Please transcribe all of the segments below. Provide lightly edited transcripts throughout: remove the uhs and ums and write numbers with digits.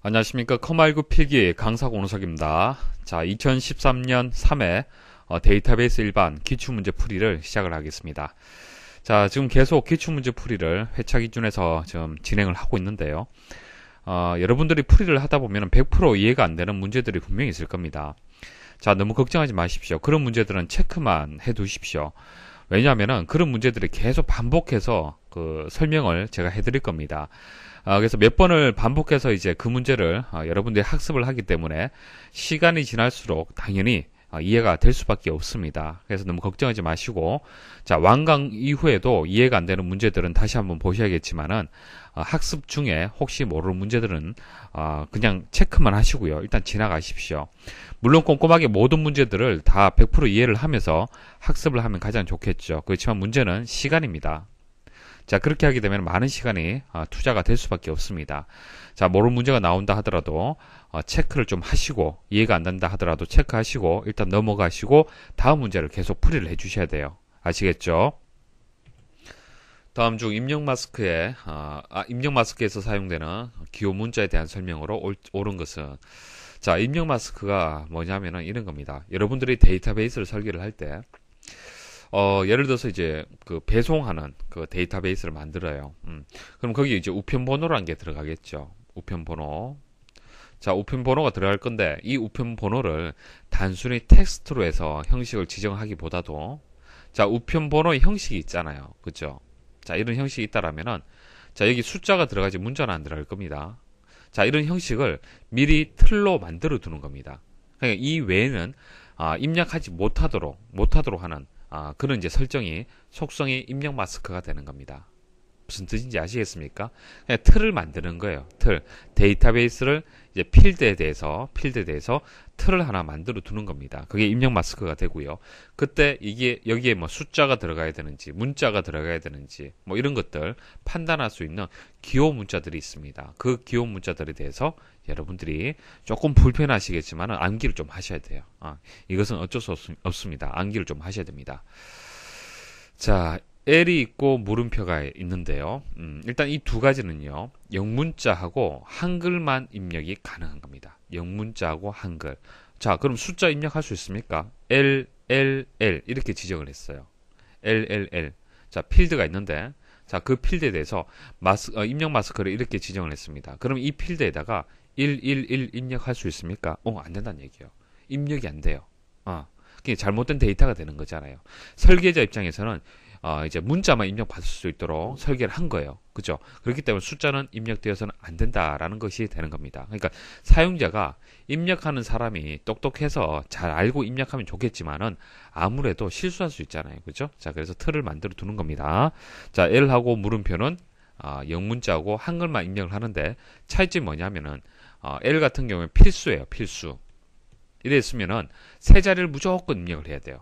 안녕하십니까. 커말구 필기 강사 오노석입니다. 자, 2013년 3회 데이터베이스 일반 기출문제 풀이를 시작을 하겠습니다. 자, 지금 계속 기출문제 풀이를 회차 기준에서 지금 진행을 하고 있는데요. 여러분들이 풀이를 하다 보면 100% 이해가 안 되는 문제들이 분명히 있을 겁니다. 자, 너무 걱정하지 마십시오. 그런 문제들은 체크만 해 두십시오. 왜냐하면 그런 문제들이 계속 반복해서 설명을 제가 해드릴 겁니다. 그래서 몇 번을 반복해서 이제 그 문제를 여러분들이 학습을 하기 때문에 시간이 지날수록 당연히 이해가 될 수밖에 없습니다. 그래서 너무 걱정하지 마시고, 자, 완강 이후에도 이해가 안 되는 문제들은 다시 한번 보셔야겠지만은 학습 중에 혹시 모르는 문제들은 그냥 체크만 하시고요. 일단 지나가십시오. 물론 꼼꼼하게 모든 문제들을 다 100% 이해를 하면서 학습을 하면 가장 좋겠죠. 그렇지만 문제는 시간입니다. 자, 그렇게 하게 되면 많은 시간이 투자가 될 수밖에 없습니다. 자, 모르는 문제가 나온다 하더라도 체크를 좀 하시고, 이해가 안 된다 하더라도 체크하시고 일단 넘어가시고 다음 문제를 계속 풀이를 해 주셔야 돼요. 아시겠죠? 다음 중 입력 마스크에서 사용되는 기호 문자에 대한 설명으로 옳은 것은, 자, 입력 마스크가 뭐냐면은 이런 겁니다. 여러분들이 데이터베이스를 설계를 할 때 예를 들어서 이제 배송하는 데이터베이스를 만들어요. 그럼 거기에 이제 우편번호라는 게 들어가겠죠. 우편번호. 자, 우편번호가 들어갈 건데, 이 우편번호를 단순히 텍스트로 해서 형식을 지정하기보다도, 자, 우편번호의 형식이 있잖아요. 그죠? 자, 이런 형식이 있다라면은, 자, 여기 숫자가 들어가지 문자는 안 들어갈 겁니다. 자, 이런 형식을 미리 틀로 만들어 두는 겁니다. 그러니까 이 외에는 입력하지 못하도록 하는 그런 이제 설정이 속성이 입력 마스크가 되는 겁니다. 무슨 뜻인지 아시겠습니까? 그냥 틀을 만드는 거예요. 틀. 데이터베이스를 이제 필드에 대해서 틀을 하나 만들어 두는 겁니다. 그게 입력 마스크가 되고요. 그때 이게 여기에 뭐 숫자가 들어가야 되는지, 문자가 들어가야 되는지, 뭐 이런 것들 판단할 수 있는 기호 문자들이 있습니다. 그 기호 문자들에 대해서 여러분들이 조금 불편하시겠지만 암기를 좀 하셔야 돼요. 이것은 어쩔 수 없습니다. 암기를 좀 하셔야 됩니다. 자, L이 있고 물음표가 있는데요. 일단 이 두 가지는요, 영문자하고 한글만 입력이 가능한 겁니다. 영문자하고 한글. 자, 그럼 숫자 입력할 수 있습니까? L, L, L 이렇게 지정을 했어요. L, L, L. 자, 필드가 있는데, 자, 그 필드에 대해서 입력 마스크를 이렇게 지정을 했습니다. 그럼 이 필드에다가 111 입력할 수 있습니까? 안 된다는 얘기예요. 입력이 안 돼요. 그게 잘못된 데이터가 되는 거잖아요. 설계자 입장에서는 이제 문자만 입력받을 수 있도록 설계를 한 거예요. 그죠? 그렇기 때문에 숫자는 입력되어서는 안 된다라는 것이 되는 겁니다. 그러니까 사용자가 입력하는 사람이 똑똑해서 잘 알고 입력하면 좋겠지만은 아무래도 실수할 수 있잖아요. 그죠? 자, 그래서 틀을 만들어 두는 겁니다. 자, L하고 물음표는 영문자하고 한글만 입력을 하는데 차이점이 뭐냐면은 L 같은 경우에 필수예요. 필수. 이랬으면은 세 자리를 무조건 입력을 해야 돼요.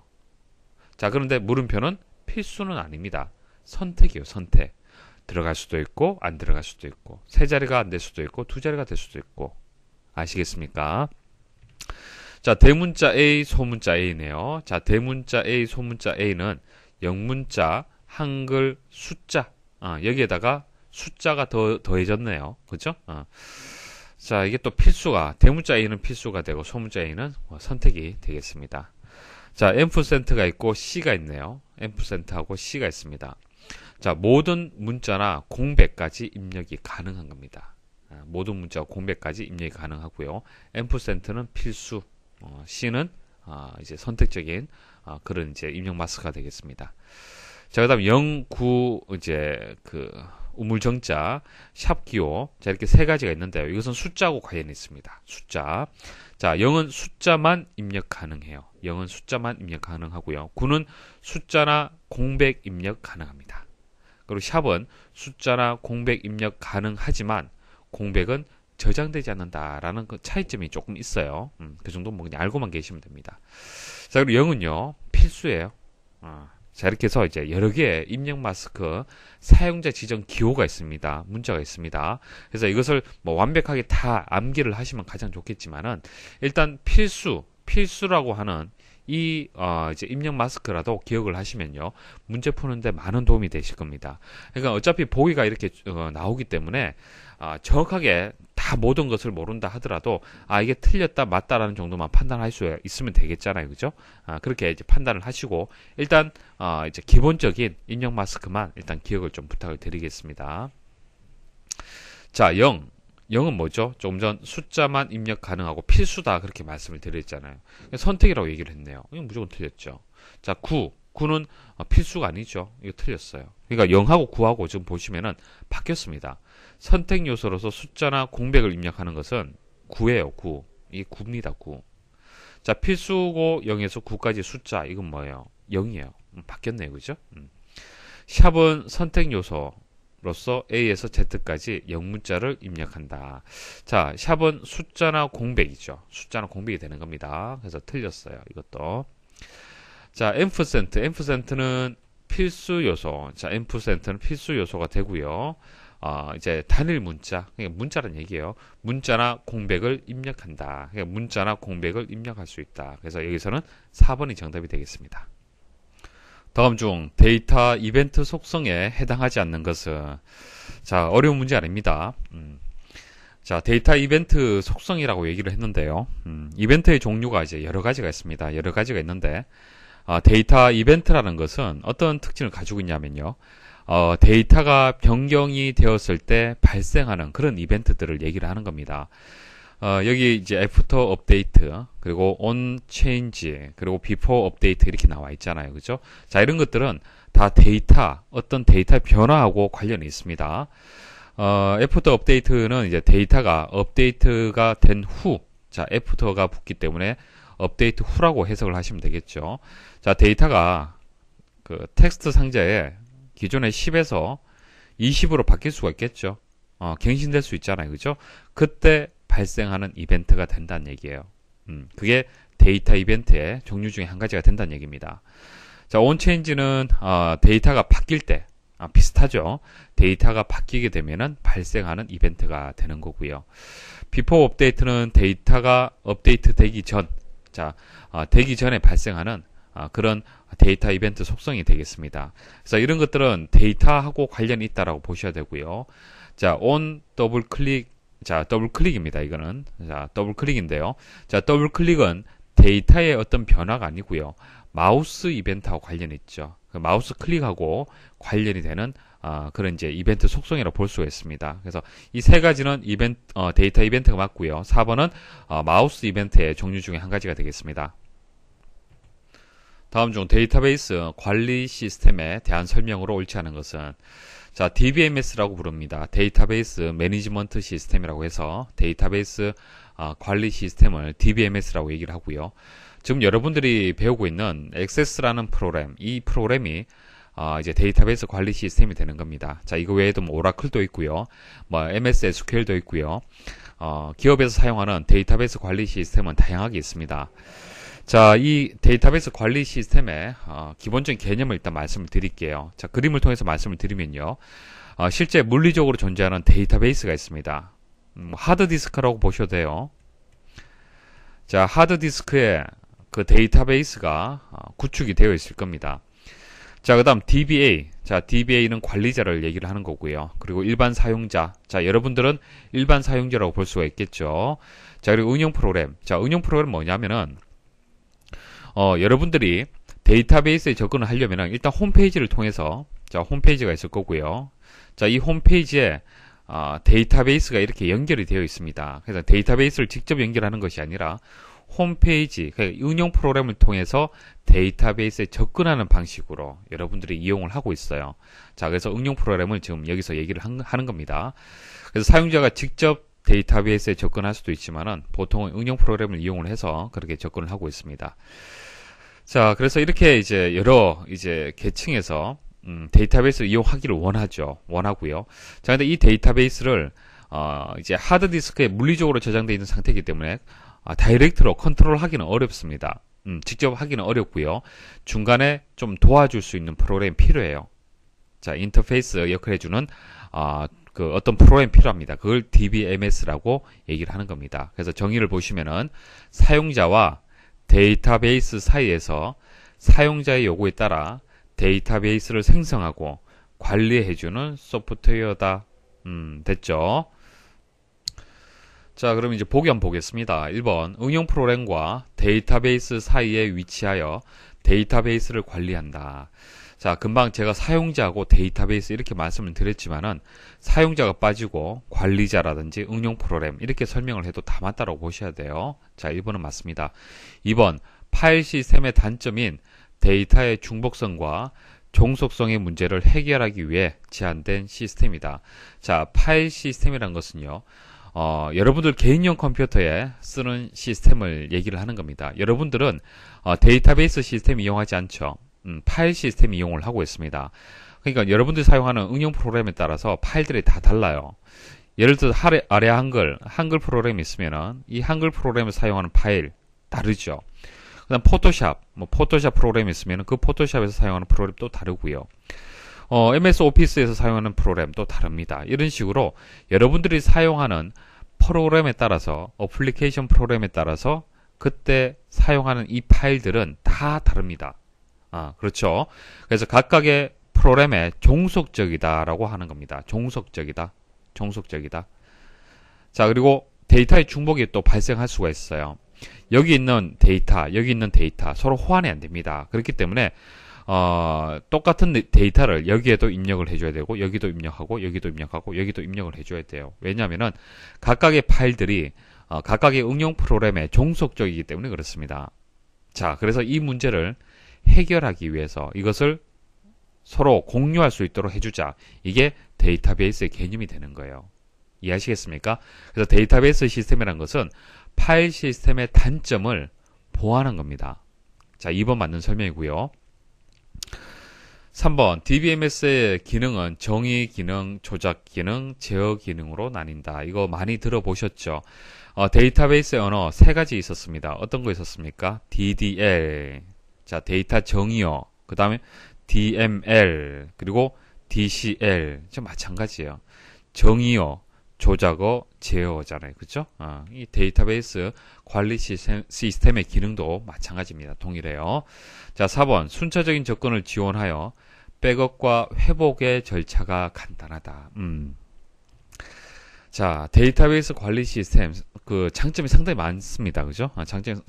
자, 그런데 물음표는 필수는 아닙니다. 선택이에요. 선택. 들어갈 수도 있고 안 들어갈 수도 있고, 세 자리가 안 될 수도 있고 두 자리가 될 수도 있고. 아시겠습니까? 자, 대문자 A, 소문자 A네요. 자, 대문자 A, 소문자 A는 영문자, 한글, 숫자. 여기에다가 숫자가 더해졌네요. 그죠? 자, 이게 또 필수가, 대문자 A는 필수가 되고 소문자 A는 선택이 되겠습니다. 자, %가 있고 C가 있네요. %하고 C가 있습니다. 자, 모든 문자나 공백까지 입력이 가능한 겁니다. 모든 문자와 공백까지 입력이 가능하고요. %는 필수, C는 이제 선택적인 그런 이제 입력 마스크가 되겠습니다. 자, 그다음 0, 9 이제 우물정자, 샵 기호. 자, 이렇게 세 가지가 있는데요. 이것은 숫자하고 관련이 있습니다. 숫자. 자, 0은 숫자만 입력 가능해요. 0은 숫자만 입력 가능하고요. 9는 숫자나 공백 입력 가능합니다. 그리고 샵은 숫자나 공백 입력 가능하지만 공백은 저장되지 않는다라는 그 차이점이 조금 있어요. 그 정도는 뭐 그냥 알고만 계시면 됩니다. 자, 그리고 0은요, 필수예요. 자, 이렇게 해서 이제 여러 개의 입력 마스크 사용자 지정 기호가 있습니다. 문자가 있습니다. 그래서 이것을 뭐 완벽하게 다 암기를 하시면 가장 좋겠지만은, 일단 필수라고 하는 이제 입력 마스크라도 기억을 하시면요, 문제 푸는데 많은 도움이 되실 겁니다. 그러니까 어차피 보기가 이렇게 나오기 때문에 정확하게 다 다 모든 것을 모른다 하더라도 이게 틀렸다 맞다라는 정도만 판단할 수 있으면 되겠잖아요, 그죠? 그렇게 이제 판단을 하시고 일단 이제 기본적인 입력 마스크만 일단 기억을 좀 부탁을 드리겠습니다. 자, 0은 뭐죠? 조금 전 숫자만 입력 가능하고 필수다 그렇게 말씀을 드렸잖아요. 선택이라고 얘기를 했네요. 이건 무조건 틀렸죠. 자, 9는 필수가 아니죠. 이거 틀렸어요. 그러니까 0하고 9하고 지금 보시면은 바뀌었습니다. 선택 요소로서 숫자나 공백을 입력하는 것은 9예요. 9. 이게 9입니다. 9. 자, 필수고 0에서 9까지 숫자 이건 뭐예요? 0이에요. 바뀌었네요. 그죠? 샵은 선택 요소로서 A에서 Z까지 0문자를 입력한다. 자, 샵은 숫자나 공백이죠. 숫자나 공백이 되는 겁니다. 그래서 틀렸어요. 이것도. 자, 앰프센트는 필수 요소. 자, 앰프센트는 필수 요소가 되고요. 이제 단일 문자, 그러니까 문자란 얘기예요. 문자나 공백을 입력한다. 그러니까 문자나 공백을 입력할 수 있다. 그래서 여기서는 4번이 정답이 되겠습니다. 다음 중 데이터 이벤트 속성에 해당하지 않는 것은 자, 어려운 문제 아닙니다. 자, 데이터 이벤트 속성이라고 얘기를 했는데요. 이벤트의 종류가 이제 여러 가지가 있습니다. 여러 가지가 있는데 데이터 이벤트라는 것은 어떤 특징을 가지고 있냐면요. 데이터가 변경이 되었을 때 발생하는 그런 이벤트들을 얘기를 하는 겁니다. 여기 이제 애프터 업데이트, 그리고 on change, 그리고 before 업데이트 이렇게 나와 있잖아요. 그죠? 자, 이런 것들은 다 어떤 데이터 변화하고 관련이 있습니다. 애프터 업데이트는 이제 데이터가 업데이트가 된 후, 자, 애프터가 붙기 때문에 업데이트 후라고 해석을 하시면 되겠죠. 자, 데이터가 그 텍스트 상자에 기존의 10에서 20으로 바뀔 수가 있겠죠. 갱신될 수 있잖아요. 그죠? 그때 발생하는 이벤트가 된다는 얘기예요. 그게 데이터 이벤트의 종류 중에 한 가지가 된다는 얘기입니다. 자, 온체인지는 데이터가 바뀔 때 비슷하죠. 데이터가 바뀌게 되면은 발생하는 이벤트가 되는 거고요. 비포 업데이트는 데이터가 업데이트 되기 전, 자, 되기 전에 발생하는 그런 데이터 이벤트 속성이 되겠습니다. 그래서 이런 것들은 데이터하고 관련이 있다라고 보셔야 되고요. 자, on 더블 클릭, 자, 더블 클릭입니다. 이거는. 자, 더블 클릭인데요. 자, 더블 클릭은 데이터의 어떤 변화가 아니고요. 마우스 이벤트하고 관련이 있죠. 그 마우스 클릭하고 관련이 되는 그런 이제 이벤트 속성이라고 볼 수가 있습니다. 그래서 이 세 가지는 데이터 이벤트가 맞고요. 4번은 마우스 이벤트의 종류 중에 한 가지가 되겠습니다. 다음 중 데이터베이스 관리 시스템에 대한 설명으로 옳지 않은 것은 자, DBMS라고 부릅니다. 데이터베이스 매니지먼트 시스템이라고 해서 데이터베이스 관리 시스템을 DBMS라고 얘기를 하고요. 지금 여러분들이 배우고 있는 액세스라는 프로그램, 이 프로그램이 이제 데이터베이스 관리 시스템이 되는 겁니다. 자, 이거 외에도 뭐 오라클도 있고요. 뭐 MS SQL도 있고요. 기업에서 사용하는 데이터베이스 관리 시스템은 다양하게 있습니다. 자, 이 데이터베이스 관리 시스템의 기본적인 개념을 일단 말씀을 드릴게요. 자, 그림을 통해서 말씀을 드리면요. 실제 물리적으로 존재하는 데이터베이스가 있습니다. 하드디스크라고 보셔도 돼요. 자, 하드디스크에 그 데이터베이스가 구축이 되어 있을 겁니다. 자, 그 다음 DBA. 자, DBA는 관리자를 얘기를 하는 거고요. 그리고 일반 사용자. 자, 여러분들은 일반 사용자라고 볼 수가 있겠죠. 자, 그리고 응용 프로그램. 자, 응용 프로그램 뭐냐면은 여러분들이 데이터베이스에 접근을 하려면 일단 홈페이지를 통해서 자, 홈페이지가 있을 거고요. 자, 이 홈페이지에 데이터베이스가 이렇게 연결이 되어 있습니다. 그래서 데이터베이스를 직접 연결하는 것이 아니라 홈페이지, 그러니까 응용 프로그램을 통해서 데이터베이스에 접근하는 방식으로 여러분들이 이용을 하고 있어요. 자, 그래서 응용 프로그램을 지금 여기서 얘기를 하는 겁니다. 그래서 사용자가 직접 데이터베이스에 접근할 수도 있지만은 보통은 응용 프로그램을 이용을 해서 그렇게 접근을 하고 있습니다. 자, 그래서 이렇게 이제 여러 이제 계층에서 데이터베이스를 이용하기를 원하고요. 자, 근데 이 데이터베이스를 이제 하드디스크에 물리적으로 저장되어 있는 상태이기 때문에 다이렉트로 컨트롤하기는 어렵습니다. 직접 하기는 어렵고요. 중간에 좀 도와줄 수 있는 프로그램이 필요해요. 자, 인터페이스 역할을 해주는 그 어떤 프로그램이 필요합니다. 그걸 DBMS라고 얘기를 하는 겁니다. 그래서 정의를 보시면은 사용자와 데이터베이스 사이에서 사용자의 요구에 따라 데이터베이스를 생성하고 관리해주는 소프트웨어다. 됐죠? 자, 그럼 이제 보기 한번 보겠습니다. 1번, 응용 프로그램과 데이터베이스 사이에 위치하여 데이터베이스를 관리한다. 자, 금방 제가 사용자하고 데이터베이스 이렇게 말씀을 드렸지만은 사용자가 빠지고 관리자라든지 응용 프로그램 이렇게 설명을 해도 다 맞다라고 보셔야 돼요. 자, 1번은 맞습니다. 2번, 파일 시스템의 단점인 데이터의 중복성과 종속성의 문제를 해결하기 위해 제안된 시스템이다. 자, 파일 시스템이란 것은요, 여러분들 개인용 컴퓨터에 쓰는 시스템을 얘기를 하는 겁니다. 여러분들은 데이터베이스 시스템 이용하지 않죠. 파일 시스템 이용을 하고 있습니다. 그러니까 여러분들이 사용하는 응용 프로그램에 따라서 파일들이 다 달라요. 예를 들어 아래 한글 프로그램이 있으면은 이 한글 프로그램을 사용하는 파일 다르죠. 그다음 포토샵 프로그램이 있으면은 그 포토샵에서 사용하는 프로그램도 다르고요. MS 오피스에서 사용하는 프로그램도 다릅니다. 이런 식으로 여러분들이 사용하는 프로그램에 따라서 어플리케이션 프로그램에 따라서 그때 사용하는 이 파일들은 다 다릅니다. 그렇죠. 그래서 각각의 프로그램에 종속적이다라고 하는 겁니다. 종속적이다. 자, 그리고 데이터의 중복이 또 발생할 수가 있어요. 여기 있는 데이터 서로 호환이 안 됩니다. 그렇기 때문에 똑같은 데이터를 여기에도 입력을 해줘야 되고 여기도 입력하고 여기도 입력하고 여기도 입력을 해줘야 돼요. 왜냐하면은 각각의 파일들이 각각의 응용 프로그램에 종속적이기 때문에 그렇습니다. 자, 그래서 이 문제를 해결하기 위해서 이것을 서로 공유할 수 있도록 해주자. 이게 데이터베이스의 개념이 되는 거예요. 이해하시겠습니까? 그래서 데이터베이스 시스템이라는 것은 파일 시스템의 단점을 보완한 겁니다. 자, 2번 맞는 설명이고요. 3번, DBMS의 기능은 정의 기능, 조작 기능, 제어 기능으로 나뉜다. 이거 많이 들어보셨죠? 데이터베이스 언어 3가지 있었습니다. 어떤 거 있었습니까? DDL, 자, 데이터 정의어, 그 다음에 DML, 그리고 DCL. 좀 마찬가지예요. 정의어, 조작어, 제어어잖아요. 그죠? 이 데이터베이스 관리 시스템의 기능도 마찬가지입니다. 동일해요. 자, 4번. 순차적인 접근을 지원하여 백업과 회복의 절차가 간단하다. 자, 데이터베이스 관리 시스템, 그 장점이 상당히 많습니다. 그죠?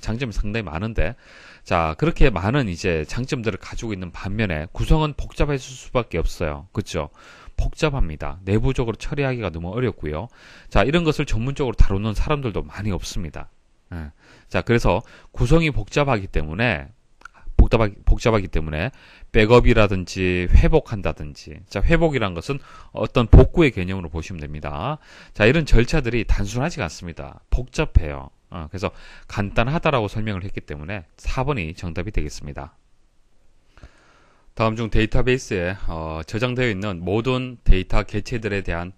장점이 상당히 많은데, 자, 그렇게 많은 이제 장점들을 가지고 있는 반면에 구성은 복잡했을 수밖에 없어요. 그죠? 복잡합니다. 내부적으로 처리하기가 너무 어렵고요. 자, 이런 것을 전문적으로 다루는 사람들도 많이 없습니다. 자, 그래서 구성이 복잡하기 때문에 백업이라든지 회복한다든지, 자, 회복이란 것은 어떤 복구의 개념으로 보시면 됩니다. 자, 이런 절차들이 단순하지가 않습니다. 복잡해요. 그래서 간단하다라고 설명을 했기 때문에 4번이 정답이 되겠습니다. 다음 중 데이터베이스에 저장되어 있는 모든 데이터 개체들에 대한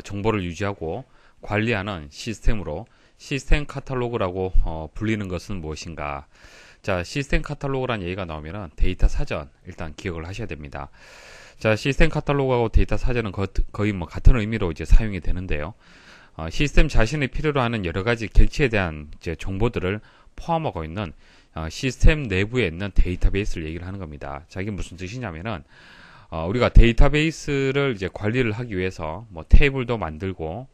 정보를 유지하고 관리하는 시스템으로 시스템 카탈로그라고 불리는 것은 무엇인가? 자, 시스템 카탈로그란 얘기가 나오면은 데이터 사전 일단 기억을 하셔야 됩니다. 자, 시스템 카탈로그하고 데이터 사전은 거의 뭐 같은 의미로 이제 사용이 되는데요. 시스템 자신이 필요로 하는 여러 가지 객체에 대한 이제 정보들을 포함하고 있는 시스템 내부에 있는 데이터베이스를 얘기를 하는 겁니다. 자, 이게 무슨 뜻이냐면은 우리가 데이터베이스를 이제 관리를 하기 위해서 뭐 테이블도 만들고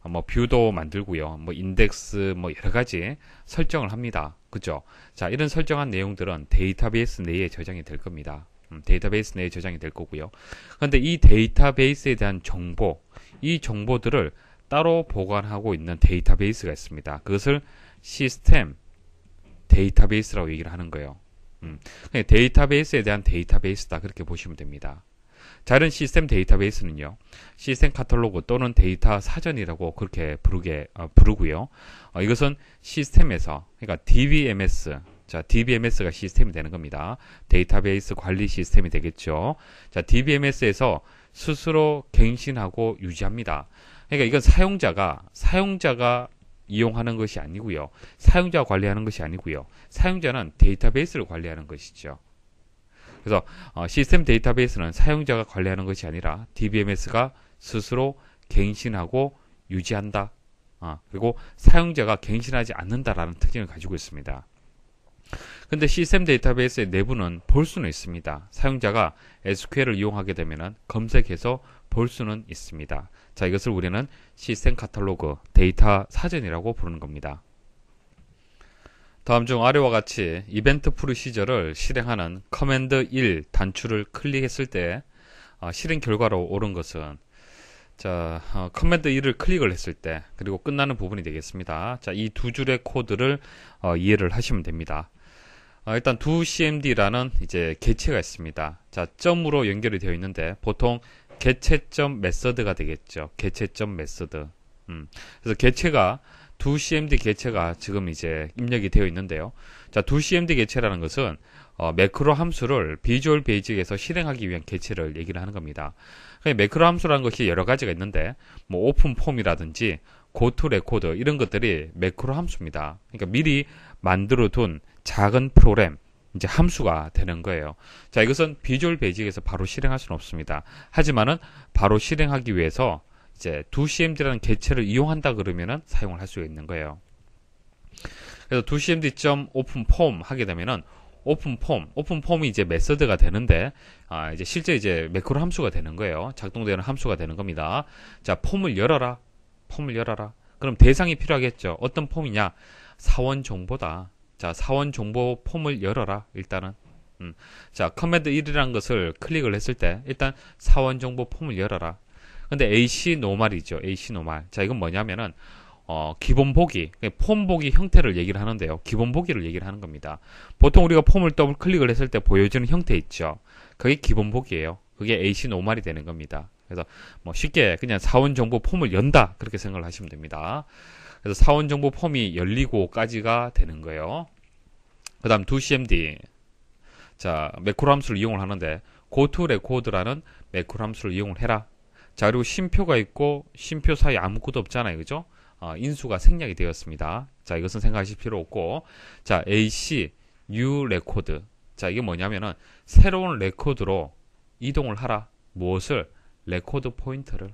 뭐 뷰도 만들고요. 뭐 인덱스 뭐 여러 가지 설정을 합니다. 그죠? 자, 이런 설정한 내용들은 데이터베이스 내에 저장이 될 겁니다. 데이터베이스 내에 저장이 될 거고요. 그런데 이 데이터베이스에 대한 정보, 이 정보들을 따로 보관하고 있는 데이터베이스가 있습니다. 그것을 시스템 데이터베이스라고 얘기를 하는 거예요. 데이터베이스에 대한 데이터베이스다, 그렇게 보시면 됩니다. 자, 이런 시스템 데이터베이스는요, 시스템 카탈로그 또는 데이터 사전이라고 그렇게 부르고요. 이것은 시스템에서, 그러니까 DBMS, 자, DBMS가 시스템이 되는 겁니다. 데이터베이스 관리 시스템이 되겠죠. 자, DBMS에서 스스로 갱신하고 유지합니다. 그러니까 이건 사용자가 이용하는 것이 아니고요. 사용자가 관리하는 것이 아니고요. 사용자는 데이터베이스를 관리하는 것이죠. 그래서 시스템 데이터베이스는 사용자가 관리하는 것이 아니라 DBMS가 스스로 갱신하고 유지한다. 그리고 사용자가 갱신하지 않는다라는 특징을 가지고 있습니다. 근데 시스템 데이터베이스의 내부는 볼 수는 있습니다. 사용자가 SQL을 이용하게 되면 검색해서 볼 수는 있습니다. 자, 이것을 우리는 시스템 카탈로그, 데이터 사전이라고 부르는 겁니다. 다음 중 아래와 같이 이벤트 프로시저를 실행하는 커맨드 1 단추를 클릭했을 때 실행 결과로 오른 것은, 자, 커맨드 1을 클릭을 했을 때, 그리고 끝나는 부분이 되겠습니다. 자, 이 두 줄의 코드를 이해를 하시면 됩니다. 일단 doCMD라는 이제 개체가 있습니다. 자, 점으로 연결이 되어 있는데 보통 개체점 메서드가 되겠죠. 개체점 메서드. 그래서 개체가 doCMD 개체가 지금 이제 입력이 되어 있는데요. 자, doCMD 개체라는 것은 매크로 함수를 비주얼 베이직에서 실행하기 위한 개체를 얘기를 하는 겁니다. 매크로 함수라는 것이 여러 가지가 있는데, 뭐 오픈폼이라든지 고투레코드 이런 것들이 매크로 함수입니다. 그러니까 미리 만들어 둔 작은 프로그램, 이제 함수가 되는 거예요. 자, 이것은 비주얼 베이직에서 바로 실행할 수는 없습니다. 하지만은 바로 실행하기 위해서 이제 doCMD라는 개체를 이용한다 그러면은 사용을 할 수가 있는 거예요. 그래서 doCMD.openform 하게 되면은 오픈폼이 이제 메서드가 되는데, 이제 실제 이제 매크로 함수가 되는 거예요. 작동되는 함수가 되는 겁니다. 자, 폼을 열어라. 그럼 대상이 필요하겠죠. 어떤 폼이냐? 사원 정보다. 자, 사원 정보 폼을 열어라. 일단은. 자, 커맨드 1이라는 것을 클릭을 했을 때, 일단 사원 정보 폼을 열어라. 근데 AC 노멀이죠. AC 노멀. 자, 이건 뭐냐면은, 기본 보기, 폼 보기 형태를 얘기를 하는데요. 기본 보기를 얘기를 하는 겁니다. 보통 우리가 폼을 더블 클릭을 했을 때 보여주는 형태 있죠. 그게 기본 보기예요. 그게 AC 노멀이 되는 겁니다. 그래서 뭐 쉽게 그냥 사원 정보 폼을 연다, 그렇게 생각을 하시면 됩니다. 그래서 사원 정보 폼이 열리고까지가 되는 거예요. 그 다음 doCMD. 자, 매크로 함수를 이용을 하는데 goToRecord라는 매크로 함수를 이용을 해라. 자, 그리고 쉼표가 있고 쉼표 사이에 아무것도 없잖아요. 그죠? 인수가 생략이 되었습니다. 자, 이것은 생각하실 필요 없고, 자, AC new record. 자, 이게 뭐냐면은 새로운 레코드로 이동을 하라. 무엇을? 레코드 포인터를.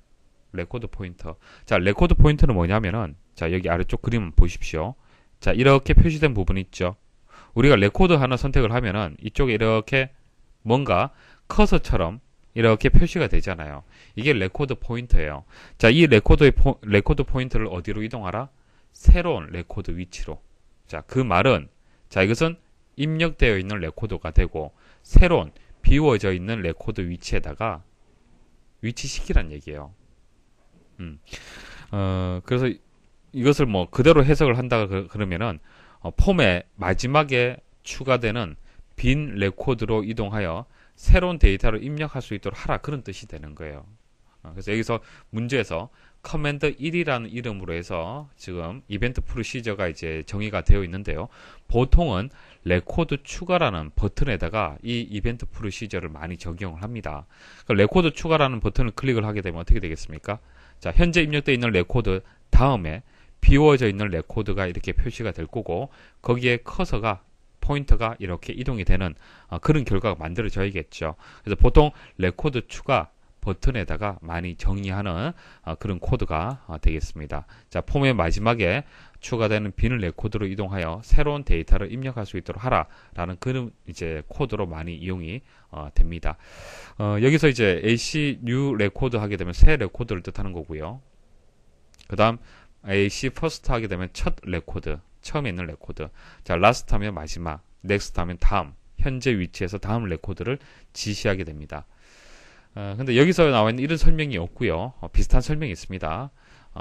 레코드 포인터. 자, 레코드 포인터는 뭐냐면은, 자, 여기 아래쪽 그림 보십시오. 자, 이렇게 표시된 부분이 있죠. 우리가 레코드 하나 선택을 하면은 이쪽에 이렇게 뭔가 커서처럼 이렇게 표시가 되잖아요. 이게 레코드 포인터예요. 자, 이 레코드 포인터를 어디로 이동하라? 새로운 레코드 위치로. 자, 그 말은, 자, 이것은 입력되어 있는 레코드가 되고 새로운 비워져 있는 레코드 위치에다가 위치시키란 얘기예요. 그래서 이것을 뭐 그대로 해석을 한다 그러면은 폼의 마지막에 추가되는 빈 레코드로 이동하여 새로운 데이터를 입력할 수 있도록 하라, 그런 뜻이 되는 거예요. 그래서 여기서 문제에서 커맨드 1이라는 이름으로 해서 지금 이벤트 프로시저가 이제 정의가 되어 있는데요. 보통은 레코드 추가라는 버튼에다가 이 이벤트 프로시저를 많이 적용을 합니다. 그러니까 레코드 추가라는 버튼을 클릭을 하게 되면 어떻게 되겠습니까? 자, 현재 입력되어 있는 레코드 다음에 비워져 있는 레코드가 이렇게 표시가 될 거고, 거기에 커서가 포인터가 이렇게 이동이 되는 그런 결과가 만들어져야겠죠. 그래서 보통 레코드 추가 버튼에다가 많이 정의하는 그런 코드가 되겠습니다. 자, 폼의 마지막에 추가되는 빈 레코드로 이동하여 새로운 데이터를 입력할 수 있도록 하라라는 그런 이제 코드로 많이 이용이 됩니다. 여기서 이제 AC new 레코드 하게 되면 새 레코드를 뜻하는 거고요. 그다음 AC first 하게 되면 첫 레코드, 처음에 있는 레코드. 자, last 하면 마지막, next 하면 다음, 현재 위치에서 다음 레코드를 지시하게 됩니다. 근데 여기서 나와 있는 이런 설명이 없고요. 비슷한 설명이 있습니다.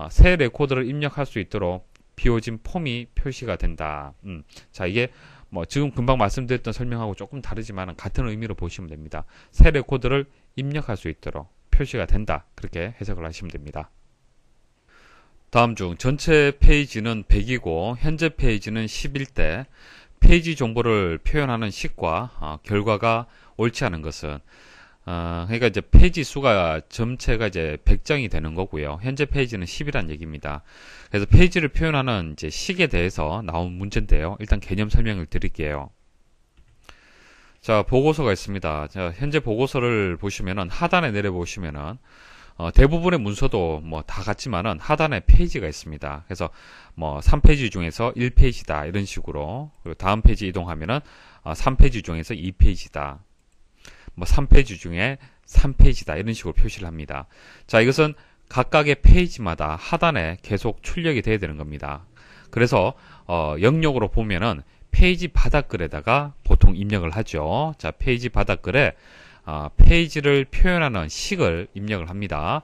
새 레코드를 입력할 수 있도록 비워진 폼이 표시가 된다. 자, 이게 뭐 지금 금방 말씀드렸던 설명하고 조금 다르지만 같은 의미로 보시면 됩니다. 새 레코드를 입력할 수 있도록 표시가 된다. 그렇게 해석을 하시면 됩니다. 다음 중 전체 페이지는 100이고 현재 페이지는 10일 때 페이지 정보를 표현하는 식과 결과가 옳지 않은 것은, 그러니까 이제 페이지 수가 전체가 이제 100장이 되는 거고요. 현재 페이지는 10이란 얘기입니다. 그래서 페이지를 표현하는 이제 식에 대해서 나온 문제인데요. 일단 개념 설명을 드릴게요. 자, 보고서가 있습니다. 자, 현재 보고서를 보시면은 하단에 내려 보시면은 대부분의 문서도 뭐 다 같지만은 하단에 페이지가 있습니다. 그래서 뭐 3페이지 중에서 1페이지다 이런 식으로, 그리고 다음 페이지 이동하면은 3페이지 중에서 2페이지다. 뭐 3페이지 중에 3페이지다 이런 식으로 표시를 합니다. 자, 이것은 각각의 페이지마다 하단에 계속 출력이 돼야 되는 겁니다. 그래서 영역으로 보면은 페이지 바닥글에다가 보통 입력을 하죠. 자, 페이지 바닥글에 페이지를 표현하는 식을 입력을 합니다.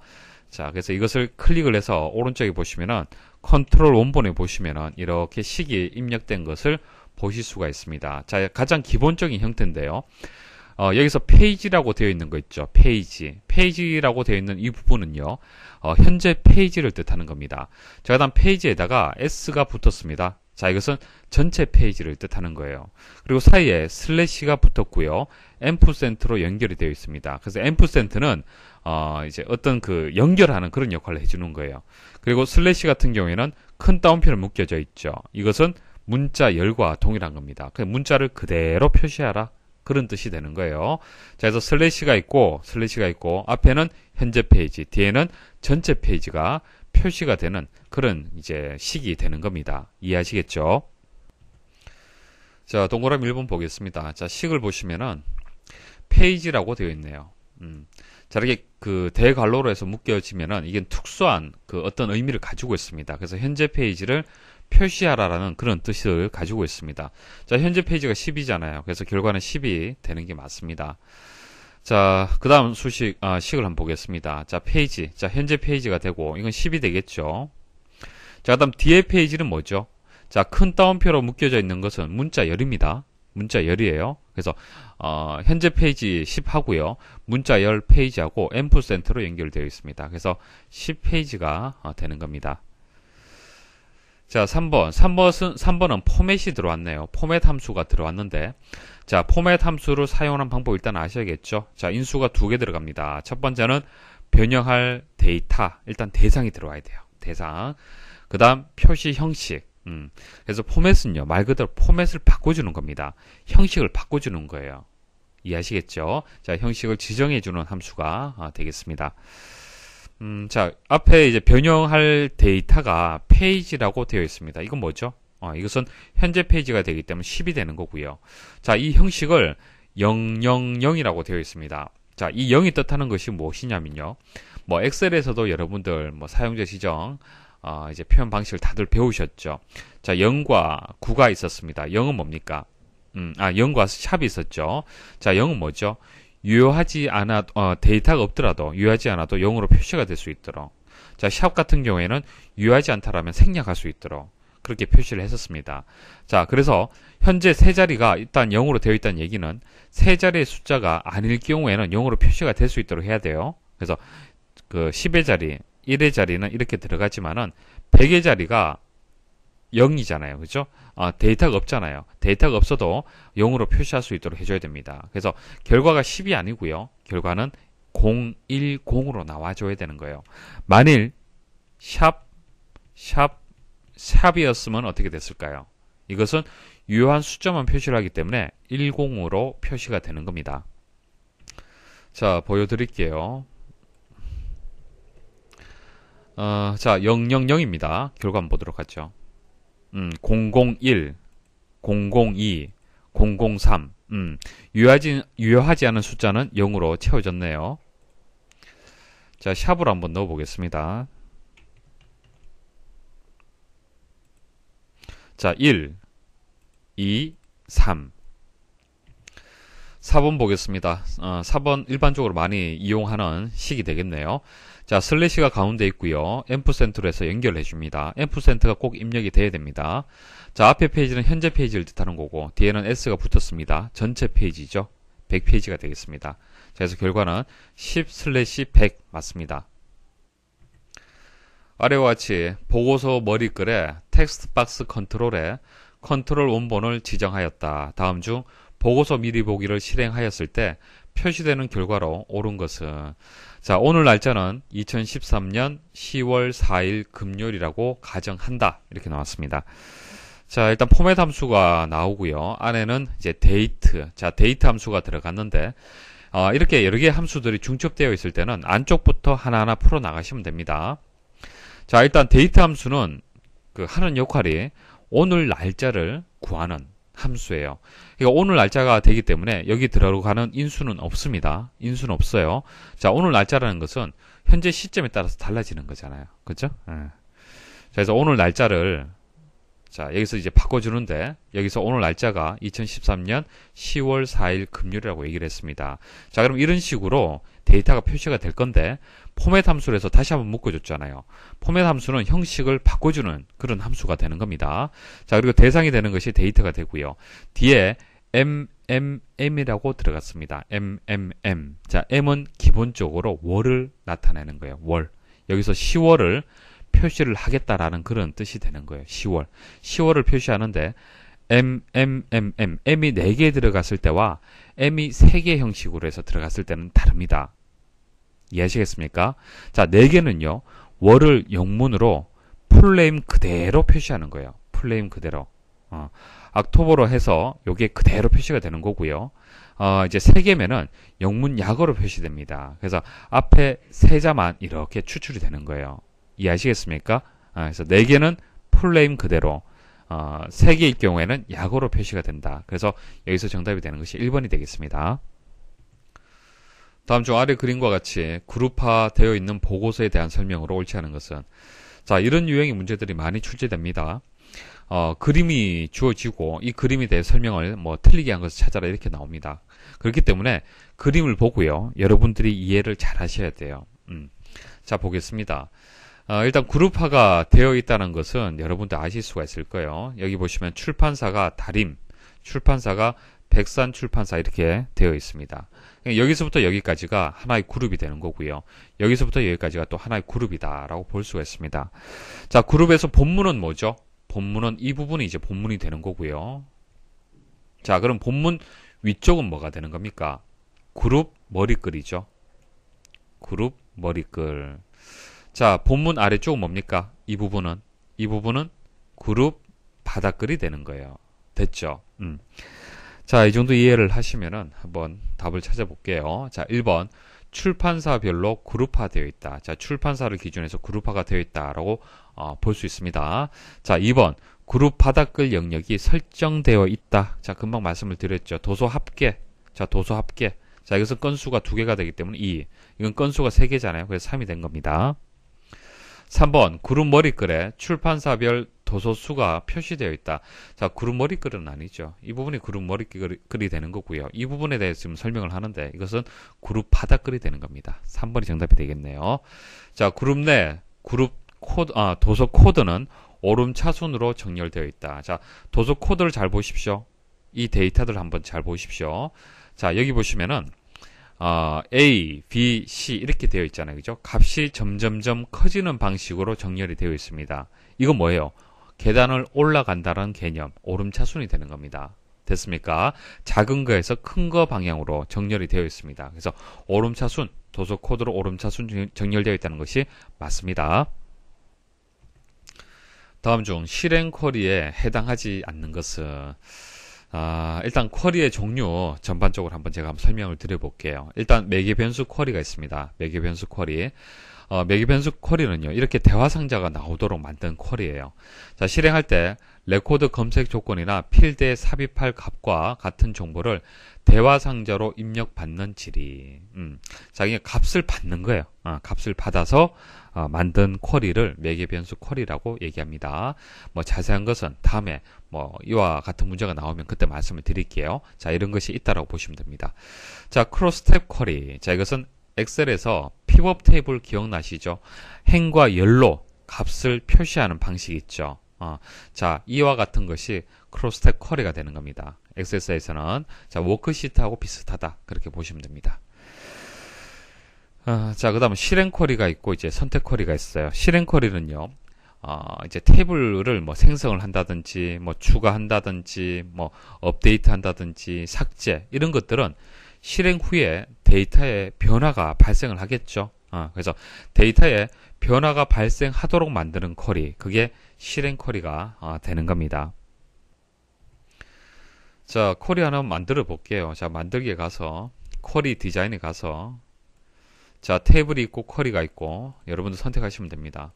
자, 그래서 이것을 클릭을 해서 오른쪽에 보시면은 컨트롤 원본에 보시면은 이렇게 식이 입력된 것을 보실 수가 있습니다. 자, 가장 기본적인 형태인데요. 여기서 페이지라고 되어 있는 거 있죠. 페이지라고 되어 있는 이 부분은요, 현재 페이지를 뜻하는 겁니다. 자, 그 다음 페이지에다가 S가 붙었습니다. 자, 이것은 전체 페이지를 뜻하는 거예요. 그리고 사이에 슬래시가 붙었고요. 앰프센트로 연결이 되어 있습니다. 그래서 앰프센트는 이제 어떤 그 연결하는 그런 역할을 해주는 거예요. 그리고 슬래시 같은 경우에는 큰 따옴표를 묶여져 있죠. 이것은 문자 열과 동일한 겁니다. 그래서 문자를 그대로 표시하라. 그런 뜻이 되는 거예요. 자, 그래서 슬래시가 있고 앞에는 현재 페이지, 뒤에는 전체 페이지가 표시가 되는 그런 이제 식이 되는 겁니다. 이해하시겠죠? 자, 동그라미 1번 보겠습니다. 자, 식을 보시면은 페이지라고 되어 있네요. 자, 이렇게 그 대괄호로 해서 묶여지면은 이게 특수한 그 어떤 의미를 가지고 있습니다. 그래서 현재 페이지를 표시하라라는 그런 뜻을 가지고 있습니다. 자, 현재 페이지가 10이잖아요. 그래서 결과는 10이 되는 게 맞습니다. 자, 그 다음 식을 한번 보겠습니다. 자, 페이지. 자, 현재 페이지가 되고, 이건 10이 되겠죠. 자, 그 다음 뒤에 페이지는 뭐죠? 자, 큰 따옴표로 묶여져 있는 것은 문자열입니다. 문자열이에요. 그래서, 현재 페이지 10 하고요. 문자열 페이지하고 앰프센트로 연결되어 있습니다. 그래서 10페이지가 되는 겁니다. 자, 3번은 포맷이 들어왔네요. 포맷 함수가 들어왔는데, 자, 포맷 함수를 사용하는 방법 일단 아셔야겠죠. 자, 인수가 2개 들어갑니다. 첫 번째는 변형할 데이터, 일단 대상이 들어와야 돼요. 대상. 그 다음 표시 형식. 그래서 포맷은요, 말 그대로 포맷을 바꿔주는 겁니다. 형식을 바꿔주는 거예요. 이해하시겠죠? 자, 형식을 지정해주는 함수가 되겠습니다. 자, 앞에 이제 변형할 데이터가 페이지라고 되어 있습니다. 이건 뭐죠? 이것은 현재 페이지가 되기 때문에 10이 되는 거고요. 자, 이 형식을 000이라고 되어 있습니다. 자, 이 0이 뜻하는 것이 무엇이냐면요. 뭐, 엑셀에서도 여러분들 뭐 사용자 지정, 이제 표현 방식을 다들 배우셨죠. 자, 0과 9가 있었습니다. 0은 뭡니까? 0과 샵이 있었죠. 자, 0은 뭐죠? 유효하지 않아, 데이터가 없더라도 유효하지 않아도 0으로 표시가 될 수 있도록. 자, 샵 같은 경우에는 유효하지 않다라면 생략할 수 있도록 그렇게 표시를 했었습니다. 자, 그래서 현재 세 자리가 일단 0으로 되어 있다는 얘기는 세 자리의 숫자가 아닐 경우에는 0으로 표시가 될 수 있도록 해야 돼요. 그래서 그 10의 자리, 1의 자리는 이렇게 들어가지만은 100의 자리가 0이잖아요. 그죠? 데이터가 없잖아요. 데이터가 없어도 0으로 표시할 수 있도록 해줘야 됩니다. 그래서 결과가 10이 아니고요. 결과는 010으로 나와줘야 되는 거예요. 만일 샵이었으면 어떻게 됐을까요? 이것은 유효한 숫자만 표시를 하기 때문에 10으로 표시가 되는 겁니다. 자, 보여드릴게요. 자, 000입니다. 결과 한번 보도록 하죠. 001, 002, 003. 유효하지 않은 숫자는 0으로 채워졌네요. 자, 샵을 한번 넣어 보겠습니다. 자, 1, 2, 3. 4번 보겠습니다. 4번 일반적으로 많이 이용하는 식이 되겠네요. 자, 슬래시가 가운데 있고요. 앰프센트로 해서 연결해 줍니다. 앰프센트가 꼭 입력이 돼야 됩니다. 자, 앞에 페이지는 현재 페이지를 뜻하는 거고 뒤에는 S가 붙었습니다. 전체 페이지죠. 100페이지가 되겠습니다. 자, 그래서 결과는 10/100 맞습니다. 아래와 같이 보고서 머리글에 텍스트 박스 컨트롤에 컨트롤 원본을 지정하였다. 다음 중 보고서 미리 보기를 실행하였을 때 표시되는 결과로 옳은 것은, 자, 오늘 날짜는 2013년 10월 4일 금요일이라고 가정한다. 이렇게 나왔습니다. 자, 일단 포맷 함수가 나오고요. 안에는 이제 데이트, 자, 데이트 함수가 들어갔는데, 이렇게 여러 개의 함수들이 중첩되어 있을 때는 안쪽부터 하나하나 풀어 나가시면 됩니다. 자, 일단 데이트 함수는 하는 역할이 오늘 날짜를 구하는 함수예요. 그러니까 오늘 날짜가 되기 때문에 여기 들어가는 인수는 없습니다. 인수는 없어요. 자, 오늘 날짜라는 것은 현재 시점에 따라서 달라지는 거잖아요. 그죠? 자, 그래서 오늘 날짜를 자, 여기서 이제 바꿔주는데, 여기서 오늘 날짜가 2013년 10월 4일 금요일이라고 얘기를 했습니다. 자, 그럼 이런 식으로 데이터가 표시가 될 건데, 포맷 함수를 해서 다시 한번 묶어줬잖아요. 포맷 함수는 형식을 바꿔주는 그런 함수가 되는 겁니다. 자, 그리고 대상이 되는 것이 데이터가 되고요. 뒤에 MMM이라고 들어갔습니다. MMM. 자, M은 기본적으로 월을 나타내는 거예요. 월. 여기서 10월을 표시를 하겠다라는 그런 뜻이 되는 거예요. 10월. 10월을 표시하는데 M이 4개 들어갔을 때와 M이 3개 형식으로 해서 들어갔을 때는 다릅니다. 이해하시겠습니까? 자, 4개는요. 월을 영문으로 풀네임 그대로 표시하는 거예요. 풀네임 그대로. 악토버로 해서 요게 그대로 표시가 되는 거고요. 이제 3개면은 영문 약어로 표시됩니다. 그래서 앞에 3자만 이렇게 추출이 되는 거예요. 이해하시겠습니까? 그래서 4개는 풀네임 그대로, 3개일 경우에는 약어로 표시가 된다. 그래서 여기서 정답이 되는 것이 1번이 되겠습니다. 다음 중 아래 그림과 같이 그룹화되어 있는 보고서에 대한 설명으로 옳지 않은 것은, 자, 이런 유형의 문제들이 많이 출제됩니다. 그림이 주어지고 이 그림에 대해 설명을 뭐 틀리게 한 것을 찾아라 이렇게 나옵니다. 그렇기 때문에 그림을 보고요. 여러분들이 이해를 잘 하셔야 돼요. 자, 보겠습니다. 일단 그룹화가 되어 있다는 것은 여러분들 아실 수가 있을 거예요. 여기 보시면 출판사가 다림, 출판사가 백산출판사 이렇게 되어 있습니다. 여기서부터 여기까지가 하나의 그룹이 되는 거고요. 여기서부터 여기까지가 또 하나의 그룹이다 라고 볼 수가 있습니다. 자, 그룹에서 본문은 뭐죠? 본문은 이 부분이 이제 본문이 되는 거고요. 자, 그럼 본문 위쪽은 뭐가 되는 겁니까? 그룹 머리글이죠. 그룹 머리글. 자, 본문 아래쪽은 뭡니까? 이 부분은 그룹 바닥글이 되는 거예요. 됐죠? 자, 이 정도 이해를 하시면은 한번 답을 찾아볼게요. 자, 1번 출판사별로 그룹화되어 있다. 자, 출판사를 기준해서 그룹화가 되어 있다라고 볼 수 있습니다. 자, 2번 그룹 바닥글 영역이 설정되어 있다. 자, 금방 말씀을 드렸죠. 도서 합계. 자, 도서 합계. 자, 이것은 건수가 2개가 되기 때문에 2. 이건 건수가 3개잖아요. 그래서 3이 된 겁니다. 3번 그룹 머리글에 출판사별 도서수가 표시되어 있다. 자, 그룹 머리글은 아니죠. 이 부분이 그룹 머리글이 되는 거고요. 이 부분에 대해서 지금 설명을 하는데 이것은 그룹 바닥글이 되는 겁니다. 3번이 정답이 되겠네요. 자, 그룹 내 그룹 코드, 도서 코드는 오름차순으로 정렬되어 있다. 자, 도서 코드를 잘 보십시오. 이 데이터들을 한번 잘 보십시오. 자, 여기 보시면은 A, B, C 이렇게 되어 있잖아요. 그죠? 값이 점점점 커지는 방식으로 정렬이 되어 있습니다. 이건 뭐예요? 계단을 올라간다는 개념, 오름차순이 되는 겁니다. 됐습니까? 작은 거에서 큰 거 방향으로 정렬이 되어 있습니다. 그래서 오름차순, 도서 코드로 오름차순 정렬되어 있다는 것이 맞습니다. 다음 중 실행 쿼리에 해당하지 않는 것은 일단 쿼리의 종류 전반적으로 한번 제가 한번 설명을 드려볼게요. 일단 매개 변수 쿼리가 있습니다. 매개 변수 쿼리. 매개 변수 쿼리는요, 이렇게 대화 상자가 나오도록 만든 쿼리예요. 자, 실행할 때 레코드 검색 조건이나 필드에 삽입할 값과 같은 정보를 대화 상자로 입력받는 질이. 자, 이게 값을 받는 거예요. 값을 받아서 만든 쿼리를 매개 변수 쿼리라고 얘기합니다. 뭐 자세한 것은 다음에 뭐 이와 같은 문제가 나오면 그때 말씀을 드릴게요. 자, 이런 것이 있다라고 보시면 됩니다. 자, 크로스 탭 쿼리. 자, 이것은 엑셀에서 피벗 테이블 기억나시죠? 행과 열로 값을 표시하는 방식이 있죠. 자, 이와 같은 것이 크로스 탭 쿼리가 되는 겁니다. 엑셀에서는 자, 워크시트하고 비슷하다. 그렇게 보시면 됩니다. 자, 그 다음 실행 쿼리가 있고 이제 선택 쿼리가 있어요. 실행 쿼리는요, 이제 테이블을 뭐 생성을 한다든지, 뭐 추가한다든지, 뭐 업데이트 한다든지, 삭제, 이런 것들은 실행 후에 데이터에 변화가 발생을 하겠죠. 그래서 데이터에 변화가 발생하도록 만드는 쿼리, 그게 실행 쿼리가 되는 겁니다. 자, 쿼리 하나 만들어 볼게요. 자, 만들기에 가서, 쿼리 디자인에 가서, 자, 테이블이 있고 쿼리가 있고 여러분들 선택하시면 됩니다.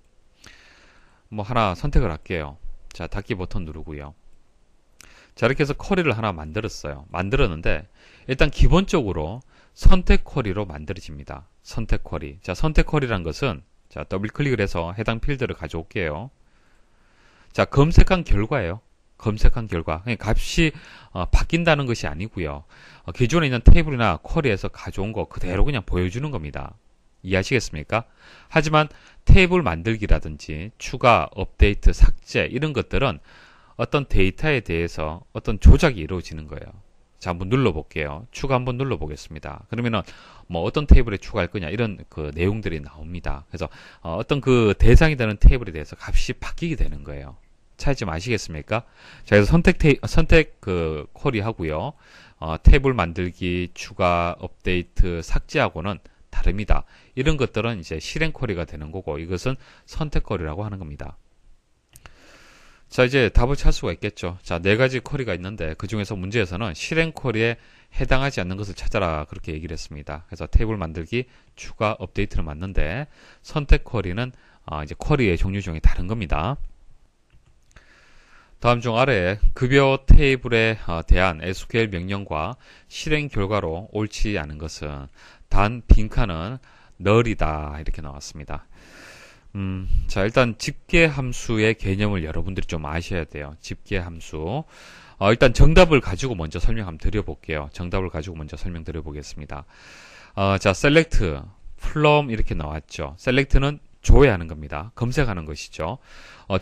뭐 하나 선택을 할게요. 자, 닫기 버튼 누르고요. 자, 이렇게 해서 쿼리를 하나 만들었어요. 만들었는데 일단 기본적으로 선택 쿼리로 만들어집니다. 선택 쿼리. 자, 선택 쿼리란 것은 자, 더블 클릭을 해서 해당 필드를 가져올게요. 자, 검색한 결과예요. 검색한 결과. 값이 바뀐다는 것이 아니고요. 기존에 있는 테이블이나 쿼리에서 가져온 거 그대로 그냥 보여주는 겁니다. 이해하시겠습니까? 하지만 테이블 만들기라든지 추가, 업데이트, 삭제 이런 것들은 어떤 데이터에 대해서 어떤 조작이 이루어지는 거예요. 자, 한번 눌러볼게요. 추가 한번 눌러보겠습니다. 그러면은 뭐 어떤 테이블에 추가할 거냐 이런 그 내용들이 나옵니다. 그래서 어떤 그 대상이 되는 테이블에 대해서 값이 바뀌게 되는 거예요. 차이점 아시겠습니까? 자, 그래서 선택 그 쿼리 하고요. 테이블 만들기, 추가, 업데이트, 삭제하고는 다릅니다. 이런 것들은 이제 실행 쿼리가 되는 거고 이것은 선택 쿼리라고 하는 겁니다. 자, 이제 답을 찾을 수가 있겠죠. 자, 4가지 쿼리가 있는데 그 중에서 문제에서는 실행 쿼리에 해당하지 않는 것을 찾아라 그렇게 얘기를 했습니다. 그래서 테이블 만들기, 추가, 업데이트를 맞는데 선택 쿼리는 이제 쿼리의 종류 중에 다른 겁니다. 다음 중 아래에 급여 테이블에 대한 SQL 명령과 실행 결과로 옳지 않은 것은 단 빈칸은 null이다 이렇게 나왔습니다. 자, 일단 집계 함수의 개념을 여러분들이 좀 아셔야 돼요. 집계 함수. 일단 정답을 가지고 먼저 설명 한번 드려볼게요. 정답을 가지고 먼저 설명 드려보겠습니다. 자, select, from 이렇게 나왔죠. select는 조회하는 겁니다. 검색하는 것이죠.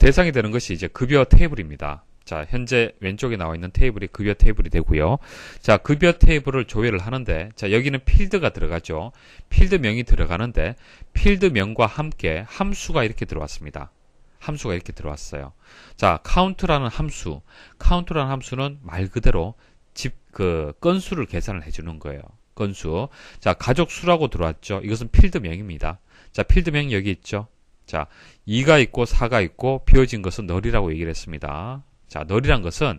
대상이 되는 것이 이제 급여 테이블입니다. 자, 현재 왼쪽에 나와 있는 테이블이 급여 테이블이 되고요. 자, 급여 테이블을 조회를 하는데, 자, 여기는 필드가 들어가죠. 필드명이 들어가는데, 필드명과 함께 함수가 이렇게 들어왔습니다. 함수가 이렇게 들어왔어요. 자, count라는 함수. count라는 함수는 말 그대로 건수를 계산을 해주는 거예요. 건수. 자, 가족 수라고 들어왔죠. 이것은 필드명입니다. 자, 필드명이 여기 있죠. 자, 2가 있고 4가 있고 비워진 것은 null이라고 얘기를 했습니다. 자, null이란 것은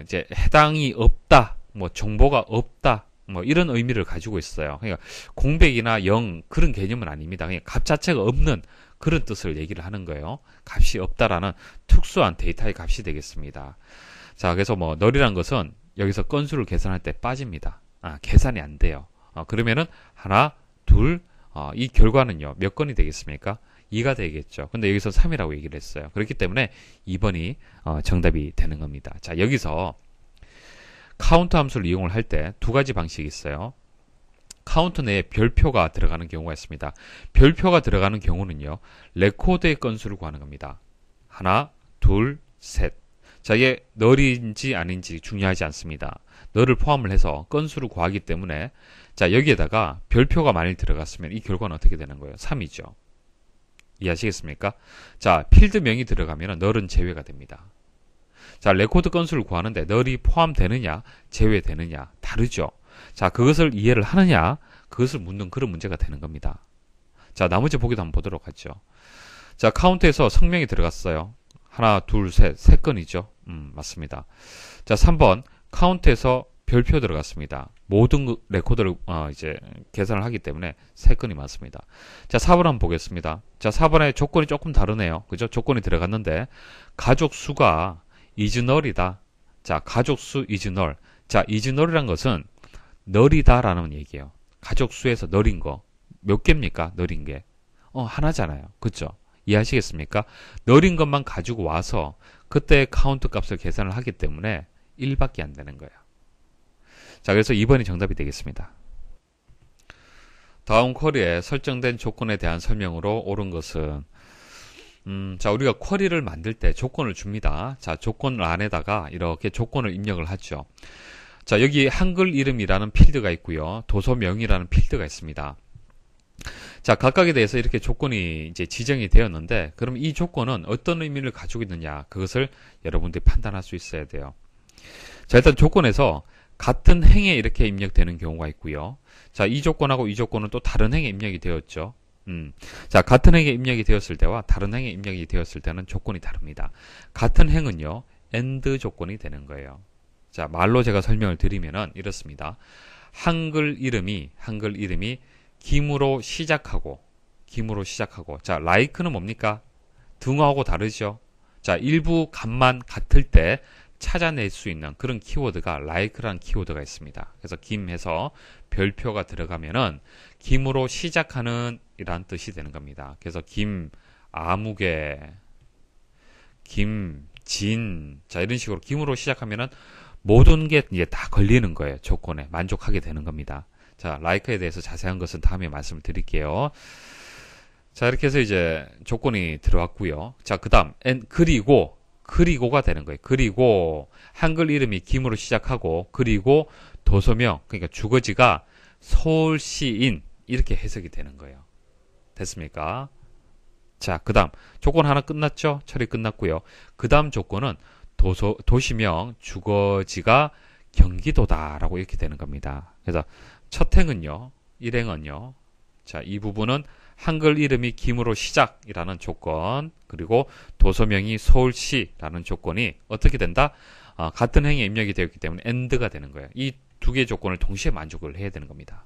이제 해당이 없다, 뭐 정보가 없다, 뭐 이런 의미를 가지고 있어요. 그러니까 공백이나 0 그런 개념은 아닙니다. 그냥 값 자체가 없는 그런 뜻을 얘기를 하는 거예요. 값이 없다라는 특수한 데이터의 값이 되겠습니다. 자, 그래서 뭐 null이란 것은 여기서 건수를 계산할 때 빠집니다. 계산이 안 돼요. 그러면은 하나, 둘, 이 결과는요 몇 건이 되겠습니까? 2가 되겠죠. 근데 여기서 3이라고 얘기를 했어요. 그렇기 때문에 2번이 정답이 되는 겁니다. 자, 여기서 카운트 함수를 이용을 할 때 2가지 방식이 있어요. 카운트 내에 별표가 들어가는 경우가 있습니다. 별표가 들어가는 경우는요, 레코드의 건수를 구하는 겁니다. 하나, 둘, 셋. 자, 이게 null인지 아닌지 중요하지 않습니다. null을 포함을 해서 건수를 구하기 때문에 자, 여기에다가 별표가 많이 들어갔으면 이 결과는 어떻게 되는 거예요? 3이죠. 이해하시겠습니까? 자, 필드명이 들어가면 null은 제외가 됩니다. 자, 레코드 건수를 구하는데 null이 포함되느냐, 제외되느냐 다르죠. 자, 그것을 이해를 하느냐, 그것을 묻는 그런 문제가 되는 겁니다. 자, 나머지 보기도 한번 보도록 하죠. 자, 카운트에서 성명이 들어갔어요. 하나, 둘, 셋, 3건이죠. 맞습니다. 자, 3번 카운트에서 별표 들어갔습니다. 모든 레코드를 이제 계산을 하기 때문에 3건이 맞습니다. 자, 4번 한번 보겠습니다. 자, 4번의 조건이 조금 다르네요. 그죠? 조건이 들어갔는데 가족 수가 is null이다. 자, 가족 수 is null. 자, is null이란 것은 null이다라는 얘기예요. 가족 수에서 null인 거 몇 개입니까? null인 게 하나잖아요. 그렇죠? 이해하시겠습니까? null인 것만 가지고 와서 그때 카운트 값을 계산을 하기 때문에 1밖에 안 되는 거예요. 자, 그래서 2번이 정답이 되겠습니다. 다음 쿼리에 설정된 조건에 대한 설명으로 옳은 것은 자, 우리가 쿼리를 만들 때 조건을 줍니다. 자, 조건 안에다가 이렇게 조건을 입력을 하죠. 자, 여기 한글 이름이라는 필드가 있고요. 도서명이라는 필드가 있습니다. 자, 각각에 대해서 이렇게 조건이 이제 지정이 되었는데, 그럼 이 조건은 어떤 의미를 가지고 있느냐, 그것을 여러분들이 판단할 수 있어야 돼요. 자, 일단 조건에서 같은 행에 이렇게 입력되는 경우가 있고요. 자, 이 조건하고 이 조건은 또 다른 행에 입력이 되었죠. 자, 같은 행에 입력이 되었을 때와 다른 행에 입력이 되었을 때는 조건이 다릅니다. 같은 행은요, AND 조건이 되는 거예요. 자, 말로 제가 설명을 드리면은 이렇습니다. 한글 이름이 김으로 시작하고, 자, like는 뭡니까? 등호하고 다르죠? 자, 일부 값만 같을 때 찾아낼 수 있는 그런 키워드가 like라는 키워드가 있습니다. 그래서 김해서 별표가 들어가면은 김으로 시작하는 이란 뜻이 되는 겁니다. 그래서 김, 아무개, 김, 진, 자 이런 식으로 김으로 시작하면은 모든 게 이제 다 걸리는 거예요. 조건에 만족하게 되는 겁니다. 자, like에 대해서 자세한 것은 다음에 말씀을 드릴게요. 자, 이렇게 해서 이제 조건이 들어왔고요. 자, 그다음 그리고가 되는 거예요. 그리고 한글 이름이 김으로 시작하고 그리고 도서명 그러니까 주거지가 서울시인 이렇게 해석이 되는 거예요. 됐습니까? 자, 그다음 조건 하나 끝났죠? 처리 끝났고요. 그다음 조건은 도시명 주거지가 경기도다라고 이렇게 되는 겁니다. 그래서 첫 행은요, 일행은요. 자, 이 부분은 한글 이름이 김으로 시작이라는 조건, 그리고 도서명이 서울시라는 조건이 어떻게 된다? 같은 행에 입력이 되었기 때문에 AND가 되는 거예요. 이 두 개의 조건을 동시에 만족을 해야 되는 겁니다.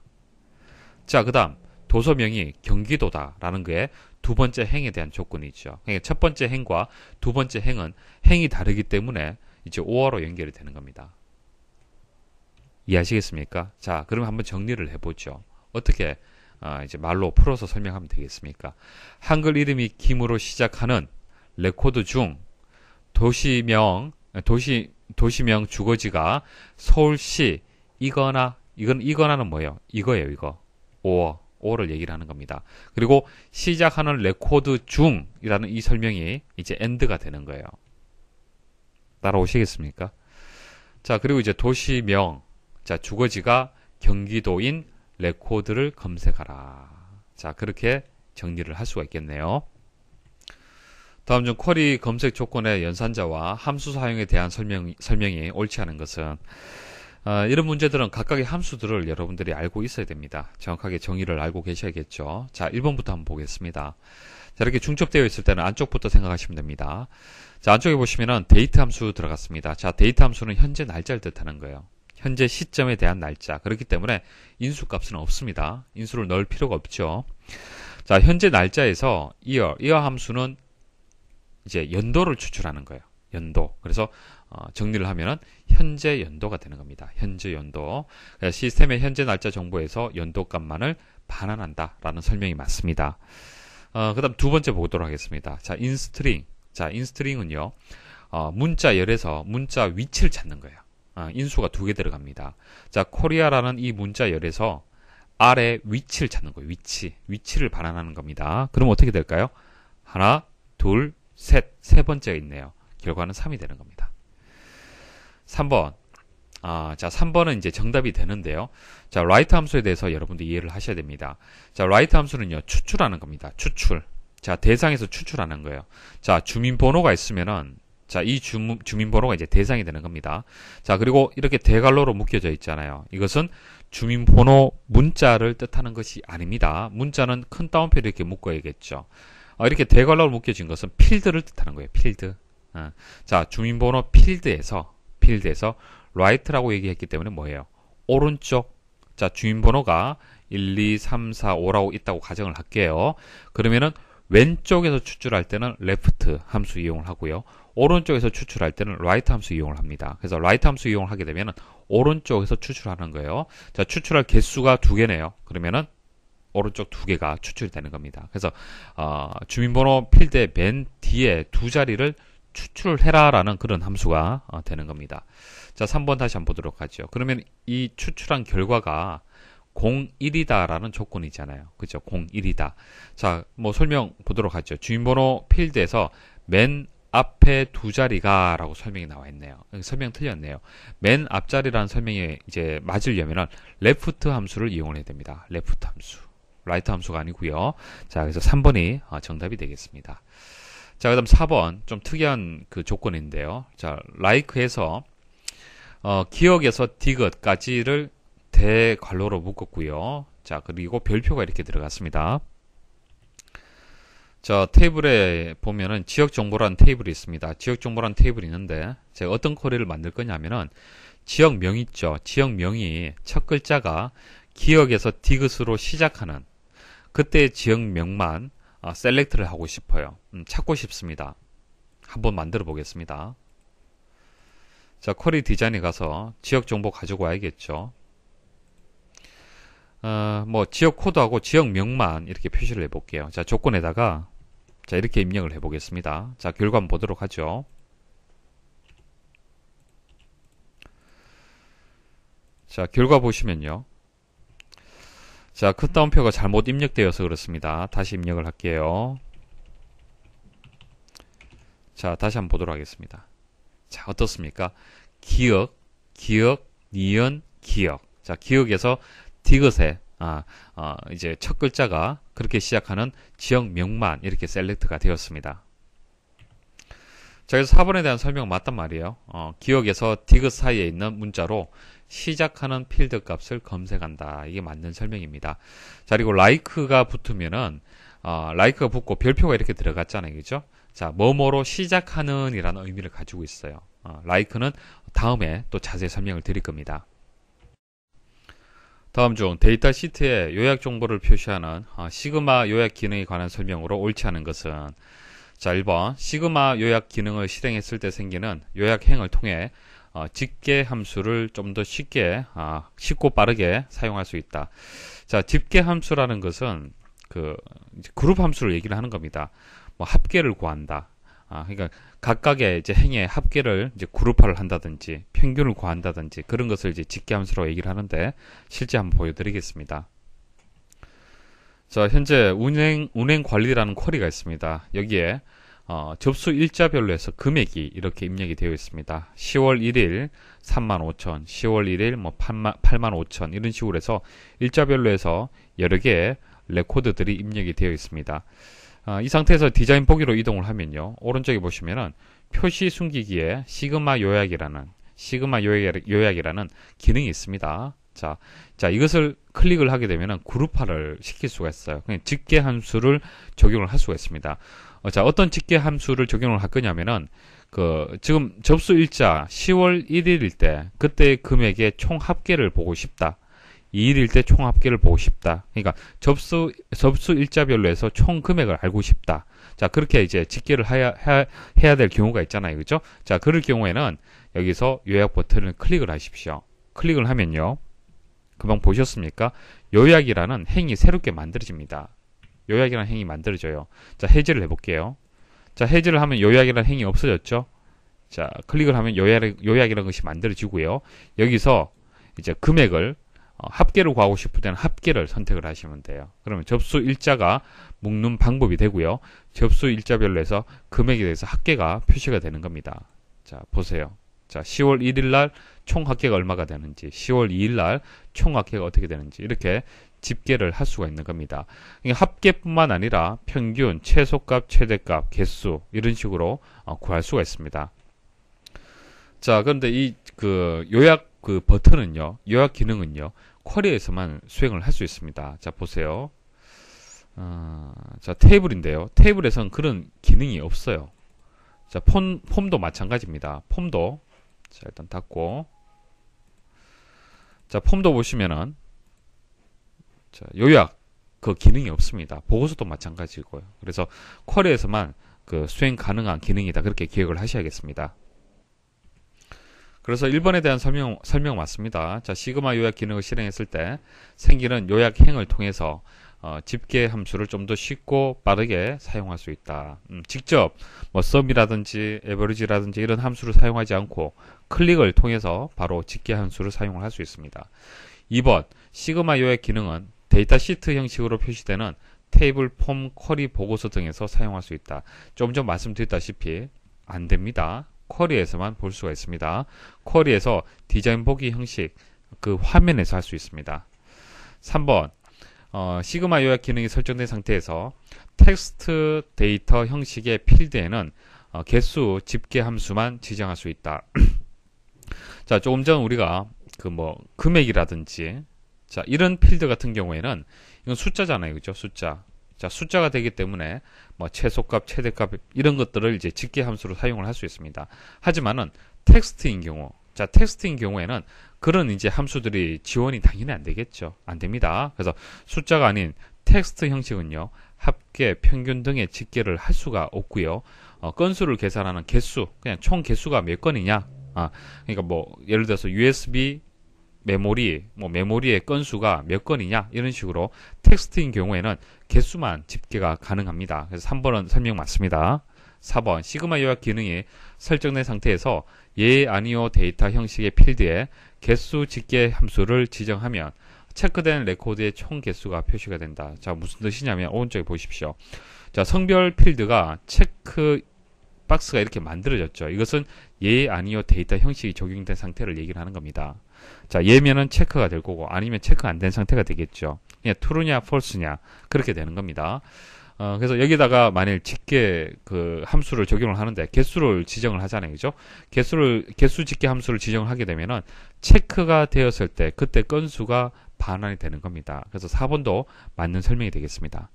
자, 그 다음 도서명이 경기도다라는 게 두 번째 행에 대한 조건이죠. 그러니까 첫 번째 행과 두 번째 행은 행이 다르기 때문에 이제 오어로 연결이 되는 겁니다. 이해하시겠습니까? 자, 그러면 한번 정리를 해보죠. 어떻게 이제 말로 풀어서 설명하면 되겠습니까? 한글 이름이 김으로 시작하는 레코드 중 도시명 주거지가 서울시 이거나는 뭐예요? 이거예요, 이거. 오어를 얘기를 하는 겁니다. 그리고 시작하는 레코드 중이라는 이 설명이 이제 AND가 되는 거예요. 따라오시겠습니까? 자, 그리고 이제 도시명, 자, 주거지가 경기도인 레코드를 검색하라. 자, 그렇게 정리를 할 수가 있겠네요. 다음 중 쿼리 검색 조건의 연산자와 함수 사용에 대한 설명이 옳지 않은 것은 이런 문제들은 각각의 함수들을 여러분들이 알고 있어야 됩니다. 정확하게 정의를 알고 계셔야겠죠. 자, 1번부터 한번 보겠습니다. 자, 이렇게 중첩되어 있을 때는 안쪽부터 생각하시면 됩니다. 자, 안쪽에 보시면은 데이트 함수 들어갔습니다. 자, 데이트 함수는 현재 날짜를 뜻하는 거예요. 현재 시점에 대한 날짜. 그렇기 때문에 인수값은 없습니다. 인수를 넣을 필요가 없죠. 자, 현재 날짜에서 year 함수는 이제 연도를 추출하는 거예요. 연도. 그래서 정리를 하면은 현재 연도가 되는 겁니다. 현재 연도. 시스템의 현재 날짜 정보에서 연도값만을 반환한다라는 설명이 맞습니다. 그 다음 두 번째 보도록 하겠습니다. 자, 인스트링. 자, 인스트링은요, 문자열에서 문자 위치를 찾는 거예요. 인수가 두 개 들어갑니다. 자, 코리아라는 이 문자열에서 아래 위치를 찾는 거예요. 위치를 반환하는 겁니다. 그럼 어떻게 될까요? 하나, 둘, 세 번째가 있네요. 결과는 3이 되는 겁니다. 3번. 자, 3번은 이제 정답이 되는데요. 자, write 함수에 대해서 여러분들 이해를 하셔야 됩니다. 자, write 함수는요, 추출하는 겁니다. 추출. 자, 대상에서 추출하는 거예요. 자, 주민번호가 있으면은, 자, 이 주민번호가 이제 대상이 되는 겁니다. 자, 그리고 이렇게 대괄호로 묶여져 있잖아요. 이것은 주민번호 문자를 뜻하는 것이 아닙니다. 문자는 큰 따옴표를 이렇게 묶어야겠죠. 이렇게 대괄호로 묶여진 것은 필드를 뜻하는 거예요. 필드. 자, 주민번호 필드에서 write라고 얘기했기 때문에 뭐예요? 오른쪽. 자, 주민번호가 1, 2, 3, 4, 5라고 있다고 가정을 할게요. 그러면은 왼쪽에서 추출할 때는 left 함수 이용을 하고요. 오른쪽에서 추출할 때는 right 함수 이용을 합니다. 그래서 right 함수 이용을 하게 되면은 오른쪽에서 추출하는 거예요. 자, 추출할 개수가 두 개네요. 그러면은 오른쪽 두 개가 추출이 되는 겁니다. 그래서 주민번호 필드의 맨 뒤에 두 자리를 추출을 해라라는 그런 함수가 되는 겁니다. 자, 3번 다시 한번 보도록 하죠. 그러면 이 추출한 결과가 01이다라는 조건이잖아요. 그죠? 01이다. 자, 뭐 설명 보도록 하죠. 주민번호 필드에서 맨 앞에 두 자리가 라고 설명이 나와 있네요. 설명 틀렸네요. 맨 앞자리라는 설명이 이제 맞으려면은 left 함수를 이용을 해야 됩니다. left 함수. right 함수가 아니고요. 자, 그래서 3번이 정답이 되겠습니다. 자, 그다음 4번 좀 특이한 그 조건인데요. 자, like에서 기억에서 디귿까지를 대괄호로 묶었고요. 자, 그리고 별표가 이렇게 들어갔습니다. 자, 테이블에 보면은 지역정보라는 테이블이 있습니다. 지역정보라는 테이블이 있는데 제가 어떤 쿼리를 만들 거냐면은 지역명 있죠. 지역명이 첫 글자가 기억에서 디귿으로 시작하는 그때의 지역명만 셀렉트를 하고 싶어요. 찾고 싶습니다. 한번 만들어 보겠습니다. 자, 쿼리 디자인에 가서 지역 정보 가지고 와야겠죠. 뭐 지역 코드하고 지역명만 이렇게 표시를 해볼게요. 자, 조건에다가 자, 이렇게 입력을 해보겠습니다. 자, 결과 한번 보도록 하죠. 자, 결과 보시면요. 자, 컷다운표가 잘못 입력되어서 그렇습니다. 다시 입력을 할게요. 자, 다시 한번 보도록 하겠습니다. 자, 어떻습니까? 기억, 니은, 기억. 자, 기억에서 디귿에 이제 첫 글자가 그렇게 시작하는 지역명만 이렇게 셀렉트가 되었습니다. 자, 그래서 4번에 대한 설명 맞단 말이에요. 기억에서 디귿 사이에 있는 문자로 시작하는 필드 값을 검색한다. 이게 맞는 설명입니다. 자, 그리고 like가 붙으면은 like가 붙고 별표가 이렇게 들어갔잖아요. 그죠? 자, 뭐뭐로 시작하는 이라는 의미를 가지고 있어요. like는 다음에 또 자세히 설명을 드릴 겁니다. 다음 중 데이터 시트에 요약 정보를 표시하는 시그마 요약 기능에 관한 설명으로 옳지 않은 것은 자, 1번 시그마 요약 기능을 실행했을 때 생기는 요약행을 통해 집계 함수를 좀 더 쉽고 빠르게 사용할 수 있다. 자, 집계 함수라는 것은 이제 그룹 함수를 얘기를 하는 겁니다. 뭐 합계를 구한다. 그러니까 각각의 이제 행의 합계를 이제 그룹화를 한다든지 평균을 구한다든지 그런 것을 이제 집계 함수라고 얘기를 하는데 실제 한번 보여드리겠습니다. 자, 현재 운행 관리라는 쿼리가 있습니다. 여기에 접수 일자별로 해서 금액이 이렇게 입력이 되어 있습니다. 10월 1일 35,000, 10월 1일 뭐 85,000 이런 식으로 해서 일자별로 해서 여러 개의 레코드들이 입력이 되어 있습니다. 이 상태에서 디자인 보기로 이동을 하면요. 오른쪽에 보시면은 표시 숨기기에 시그마 요약이라는 기능이 있습니다. 자, 이것을 클릭을 하게 되면은 그룹화를 시킬 수가 있어요. 그냥 집계 함수를 적용을 할 수가 있습니다. 자, 어떤 집계 함수를 적용을 할 거냐면은 지금 접수 일자 10월 1일일 때 그때 금액의 총 합계를 보고 싶다. 2일일 때 총 합계를 보고 싶다. 그러니까 접수 일자별로 해서 총 금액을 알고 싶다. 자, 그렇게 이제 집계를 해야 될 경우가 있잖아요. 그죠? 자, 그럴 경우에는 여기서 요약 버튼을 클릭을 하십시오. 클릭을 하면요. 금방 보셨습니까? 요약이라는 행이 새롭게 만들어집니다. 요약이라는 행이 만들어져요. 자, 해제를 해볼게요. 자, 해제를 하면 요약이라는 행이 없어졌죠? 자, 클릭을 하면 요약이라는 것이 만들어지고요. 여기서 이제 금액을 합계를 구하고 싶을 때는 합계를 선택을 하시면 돼요. 그러면 접수 일자가 묶는 방법이 되고요. 접수 일자별로 해서 금액에 대해서 합계가 표시가 되는 겁니다. 자, 보세요. 자, 10월 1일 날 총 합계가 얼마가 되는지, 10월 2일 날 총 합계가 어떻게 되는지 이렇게 집계를 할 수가 있는 겁니다. 합계뿐만 아니라 평균, 최소값, 최대값, 개수 이런 식으로 구할 수가 있습니다. 자, 그런데 이 요약 버튼은요, 요약 기능은요, 쿼리에서만 수행을 할 수 있습니다. 자, 보세요. 자, 테이블인데요. 테이블에서는 그런 기능이 없어요. 자, 폼도 마찬가지입니다. 폼도 자, 일단 닫고 자, 폼도 보시면은 자, 요약 기능이 없습니다. 보고서도 마찬가지고요. 그래서 쿼리에서만 수행 가능한 기능이다. 그렇게 기억을 하셔야겠습니다. 그래서 1번에 대한 설명 맞습니다. 자, 시그마 요약 기능을 실행했을 때 생기는 요약행을 통해서 집계 함수를 좀 더 쉽고 빠르게 사용할 수 있다. 직접 뭐 sum이라든지 average라든지 이런 함수를 사용하지 않고 클릭을 통해서 바로 집계 함수를 사용을 할 수 있습니다. 2번 시그마 요약 기능은 데이터 시트 형식으로 표시되는 테이블, 폼, 쿼리 보고서 등에서 사용할 수 있다. 좀 전 말씀드렸다시피 안 됩니다. 쿼리에서만 볼 수가 있습니다. 쿼리에서 디자인 보기 형식 화면에서 할 수 있습니다. 3번 시그마 요약 기능이 설정된 상태에서 텍스트 데이터 형식의 필드에는 개수 집계 함수만 지정할 수 있다. 자, 조금 전 우리가 금액이라든지 자, 이런 필드 같은 경우에는 이건 숫자잖아요. 그죠? 숫자. 자, 숫자가 되기 때문에 최소값, 최대값 이런 것들을 이제 집계 함수로 사용을 할 수 있습니다. 하지만은 텍스트인 경우에는 그런 이제 함수들이 지원이 당연히 안 되겠죠. 안 됩니다. 그래서 숫자가 아닌 텍스트 형식은요, 합계, 평균 등의 집계를 할 수가 없고요. 건수를 계산하는 개수, 그냥 총 개수가 몇 건이냐, 그러니까 뭐 예를 들어서 USB 메모리, 뭐 메모리의 건수가 몇 건이냐 이런 식으로 텍스트인 경우에는 개수만 집계가 가능합니다. 그래서 3번은 설명 맞습니다. 4번 시그마 요약 기능이 설정된 상태에서 예 아니오 데이터 형식의 필드에 개수 집계 함수를 지정하면 체크된 레코드의 총 개수가 표시가 된다. 자, 무슨 뜻이냐면 오른쪽에 보십시오. 자, 성별 필드가 체크 박스가 이렇게 만들어졌죠. 이것은 예 아니오 데이터 형식이 적용된 상태를 얘기를 하는 겁니다. 자, 예면은 체크가 될 거고 아니면 체크 안 된 상태가 되겠죠. 그냥 true냐 false냐 그렇게 되는 겁니다. 그래서 여기다가 만일 집계 그 함수를 적용을 하는데 개수를 지정을 하잖아요. 그죠? 개수 집계 함수를 지정을 하게 되면은 체크가 되었을 때 그때 건수가 반환이 되는 겁니다. 그래서 4번도 맞는 설명이 되겠습니다.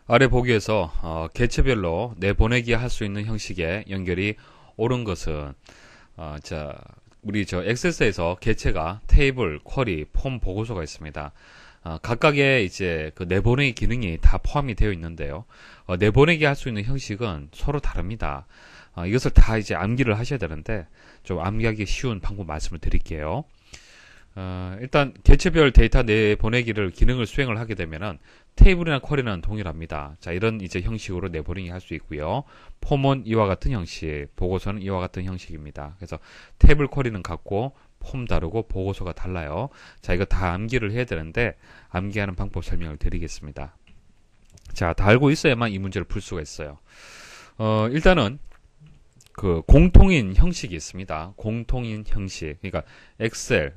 아래 보기에서 개체별로 내보내기 할 수 있는 형식의 연결이 옳은 것은 우리 엑셀에서 개체가 테이블, 쿼리, 폼, 보고서가 있습니다. 각각의 이제 그 내보내기 기능이 다 포함이 되어 있는데요. 내보내기 할 수 있는 형식은 서로 다릅니다. 이것을 다 이제 암기를 하셔야 되는데 좀 암기하기 쉬운 방법 말씀을 드릴게요. 일단 개체별 데이터 내보내기를 기능을 수행을 하게 되면은 테이블이나 쿼리는 동일합니다. 자, 이런 이제 형식으로 내보내기 할 수 있고요. 폼은 이와 같은 형식, 보고서는 이와 같은 형식입니다. 그래서 테이블 쿼리는 같고 폼 다르고 보고서가 달라요. 자, 이거 다 암기를 해야 되는데 암기하는 방법 설명을 드리겠습니다. 자, 다 알고 있어야만 이 문제를 풀 수가 있어요. 일단은 그 공통인 형식이 있습니다. 공통인 형식. 그러니까 엑셀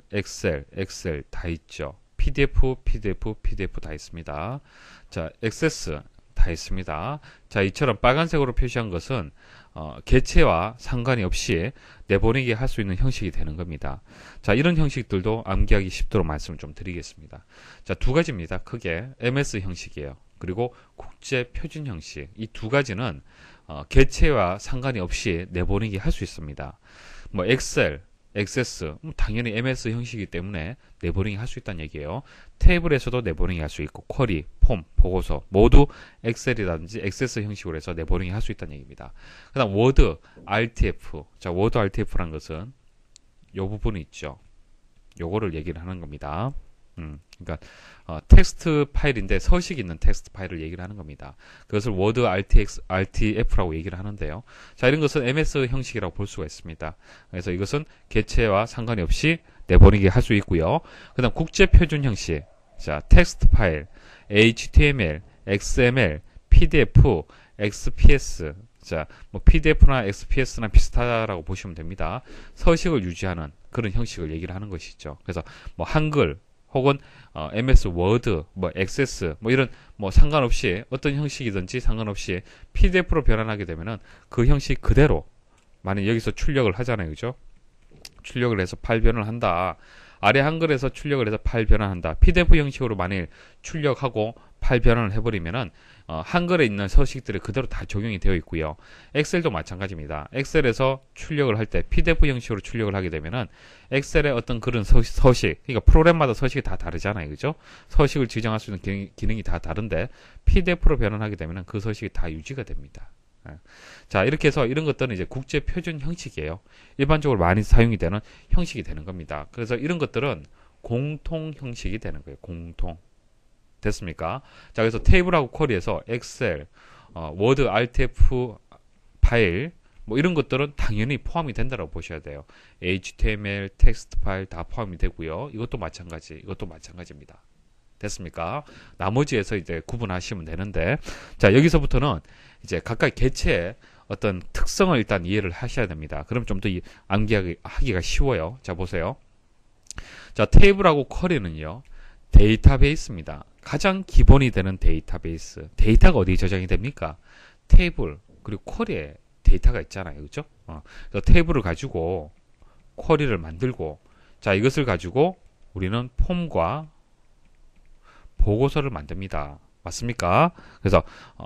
다 있죠. PDF 다 있습니다. 자, 액세스 다 있습니다. 자, 이처럼 빨간색으로 표시한 것은 개체와 상관이 없이 내보내기 할 수 있는 형식이 되는 겁니다. 자, 이런 형식들도 암기하기 쉽도록 말씀을 좀 드리겠습니다. 자, 두 가지입니다. 크게 MS 형식이에요. 그리고 국제 표준 형식. 이 두 가지는 개체와 상관이 없이 내보내기 할 수 있습니다. 뭐 엑셀, 액세스, 당연히 MS 형식이기 때문에 내보내기 할 수 있다는 얘기예요. 테이블에서도 내보내기 할 수 있고 쿼리, 폼, 보고서 모두 엑셀이라든지 액세스 형식으로 해서 내보내기 할 수 있다는 얘기입니다. 그 다음 워드, RTF. 자, 워드 RTF라는 것은 요 부분이 있죠. 요거를 얘기를 하는 겁니다. 그러니까 텍스트 파일인데 서식 있는 텍스트 파일을 얘기를 하는 겁니다. 그것을 워드 RTF라고 얘기를 하는데요. 자, 이런 것은 MS 형식이라고 볼 수가 있습니다. 그래서 이것은 개체와 상관이 없이 내보내기 할 수 있고요. 그 다음 국제 표준 형식. 자, 텍스트 파일, HTML, XML, PDF, XPS. 자, 뭐 PDF나 XPS나 비슷하다라고 보시면 됩니다. 서식을 유지하는 그런 형식을 얘기를 하는 것이죠. 그래서 뭐 한글 혹은 MS 워드, 뭐 액세스, 뭐 이런 뭐 상관없이 어떤 형식이든지 상관없이 PDF로 변환하게 되면은 그 형식 그대로 만약 여기서 출력을 하잖아요, 그죠? 출력을 해서 파일 변환을 한다. 아래 한글에서 출력을 해서 파일 변환한다. PDF 형식으로 만일 출력하고 파일 변환을 해버리면은 한글에 있는 서식들이 그대로 다 적용이 되어 있고요. 엑셀도 마찬가지입니다. 엑셀에서 출력을 할 때 PDF 형식으로 출력을 하게 되면은 엑셀의 어떤 그런 서식, 그러니까 프로그램마다 서식이 다 다르잖아요, 그죠? 서식을 지정할 수 있는 기능이 다 다른데 PDF로 변환하게 되면은 그 서식이 다 유지가 됩니다. 자, 이렇게 해서 이런 것들은 이제 국제 표준 형식이에요. 일반적으로 많이 사용이 되는 형식이 되는 겁니다. 그래서 이런 것들은 공통 형식이 되는 거예요. 공통. 됐습니까? 자, 그래서 테이블하고 쿼리에서 엑셀, 워드, RTF 파일, 뭐 이런 것들은 당연히 포함이 된다고 보셔야 돼요. HTML, 텍스트 파일 다 포함이 되고요. 이것도 마찬가지입니다. 됐습니까? 나머지에서 이제 구분하시면 되는데, 자, 여기서부터는 이제 각각 개체의 어떤 특성을 일단 이해를 하셔야 됩니다. 그럼 좀 더 암기하기가 쉬워요. 자, 보세요. 자, 테이블하고 쿼리는요, 데이터베이스입니다. 가장 기본이 되는 데이터베이스. 데이터가 어디에 저장이 됩니까? 테이블, 그리고 쿼리에 데이터가 있잖아요. 그죠? 그래서 테이블을 가지고 쿼리를 만들고, 자, 이것을 가지고 우리는 폼과 보고서를 만듭니다. 맞습니까? 그래서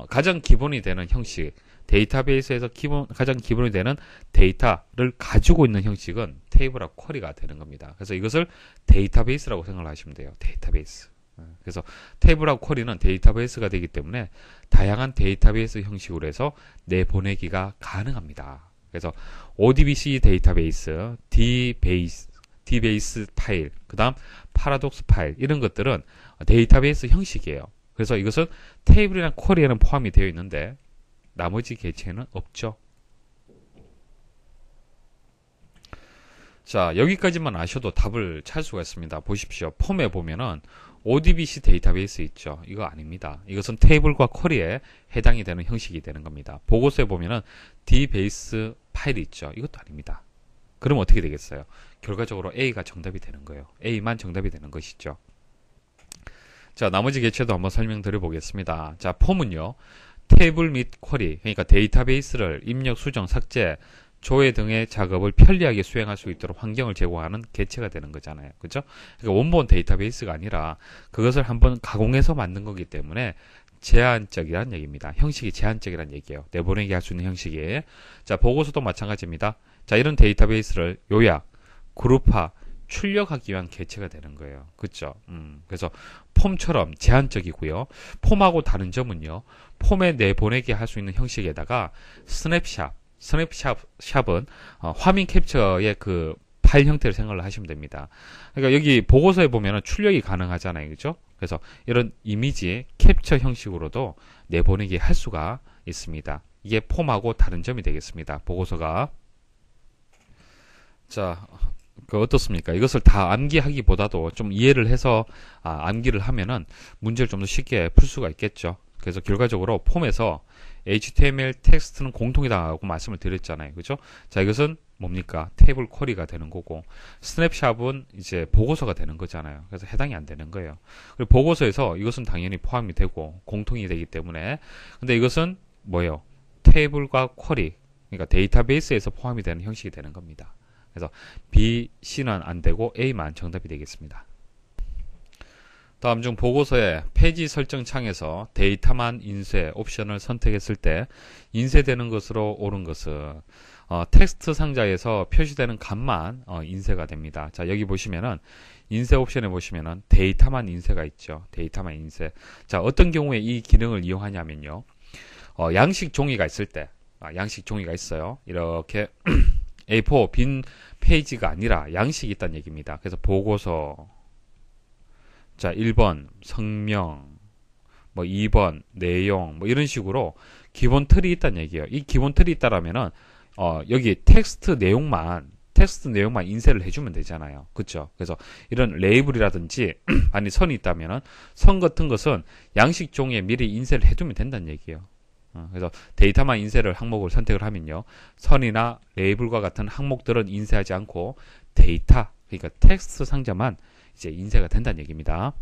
가장 기본이 되는 형식, 데이터베이스에서 가장 기본이 되는 데이터를 가지고 있는 형식은 테이블하고 쿼리가 되는 겁니다. 그래서 이것을 데이터베이스라고 생각을 하시면 돼요. 데이터베이스. 그래서 테이블하고 쿼리는 데이터베이스가 되기 때문에 다양한 데이터베이스 형식으로 해서 내보내기가 가능합니다. 그래서 ODBC 데이터베이스, DBase 파일, 그 다음 파라독스 파일, 이런 것들은 데이터베이스 형식이에요. 그래서 이것은 테이블이나 쿼리에는 포함이 되어 있는데 나머지 개체는 없죠. 자, 여기까지만 아셔도 답을 찾을 수가 있습니다. 보십시오. 폼에 보면은 ODBC 데이터베이스 있죠. 이거 아닙니다. 이것은 테이블과 쿼리에 해당이 되는 형식이 되는 겁니다. 보고서에 보면은 DBase 파일이 있죠. 이것도 아닙니다. 그럼 어떻게 되겠어요? 결과적으로 A가 정답이 되는 거예요. A만 정답이 되는 것이죠. 자, 나머지 개체도 한번 설명드려 보겠습니다. 자, 폼은요, 테이블 및 쿼리, 그러니까 데이터베이스를 입력, 수정, 삭제, 조회 등의 작업을 편리하게 수행할 수 있도록 환경을 제공하는 개체가 되는 거잖아요. 그죠? 그러니까 원본 데이터베이스가 아니라 그것을 한번 가공해서 만든 거기 때문에 제한적이란 얘기입니다. 형식이 제한적이란 얘기예요. 내보내기 할 수 있는 형식이. 자, 보고서도 마찬가지입니다. 자, 이런 데이터베이스를 요약, 그룹화, 출력하기 위한 개체가 되는 거예요. 그렇죠? 그래서 폼처럼 제한적이고요. 폼하고 다른 점은요. 폼에 내보내기 할 수 있는 형식에다가 스냅샷은 화면 캡처의 그 파일 형태를 생각을 하시면 됩니다. 그러니까 여기 보고서에 보면은 출력이 가능하잖아요. 그죠? 그래서 이런 이미지 캡처 형식으로도 내보내기 할 수가 있습니다. 이게 폼하고 다른 점이 되겠습니다. 보고서가. 자, 어떻습니까? 이것을 다 암기하기보다도 좀 이해를 해서 암기를 하면은 문제를 좀 더 쉽게 풀 수가 있겠죠. 그래서 결과적으로 폼에서 HTML 텍스트는 공통이다라고 말씀을 드렸잖아요. 그죠? 자, 이것은 뭡니까? 테이블 쿼리가 되는 거고, 스냅샷은 이제 보고서가 되는 거잖아요. 그래서 해당이 안 되는 거예요. 그리고 보고서에서 이것은 당연히 포함이 되고, 공통이 되기 때문에, 근데 이것은 뭐예요? 테이블과 쿼리, 그러니까 데이터베이스에서 포함이 되는 형식이 되는 겁니다. 그래서 B, C는 안 되고 A만 정답이 되겠습니다. 다음 중 보고서의 페이지 설정 창에서 데이터만 인쇄 옵션을 선택했을 때 인쇄되는 것으로 옳은 것은 텍스트 상자에서 표시되는 값만 인쇄가 됩니다. 자, 여기 보시면은 인쇄 옵션에 보시면은 데이터만 인쇄가 있죠. 데이터만 인쇄. 자, 어떤 경우에 이 기능을 이용하냐면요. 양식 종이가 있을 때, 양식 종이가 있어요. 이렇게 A4 빈 페이지가 아니라 양식이 있다는 얘기입니다. 그래서 보고서, 자, 1번 성명, 뭐 2번 내용, 뭐 이런 식으로 기본 틀이 있다는 얘기예요. 이 기본 틀이 있다라면은 여기 텍스트 내용만 인쇄를 해주면 되잖아요. 그렇죠? 그래서 이런 레이블이라든지 아니 선이 있다면은 선 같은 것은 양식 종이에 미리 인쇄를 해두면 된다는 얘기예요. 그래서 데이터만 인쇄를 항목을 선택을 하면요, 선이나 레이블과 같은 항목들은 인쇄하지 않고 데이터, 그러니까 텍스트 상자만 이제 인쇄가 된다는 얘기입니다.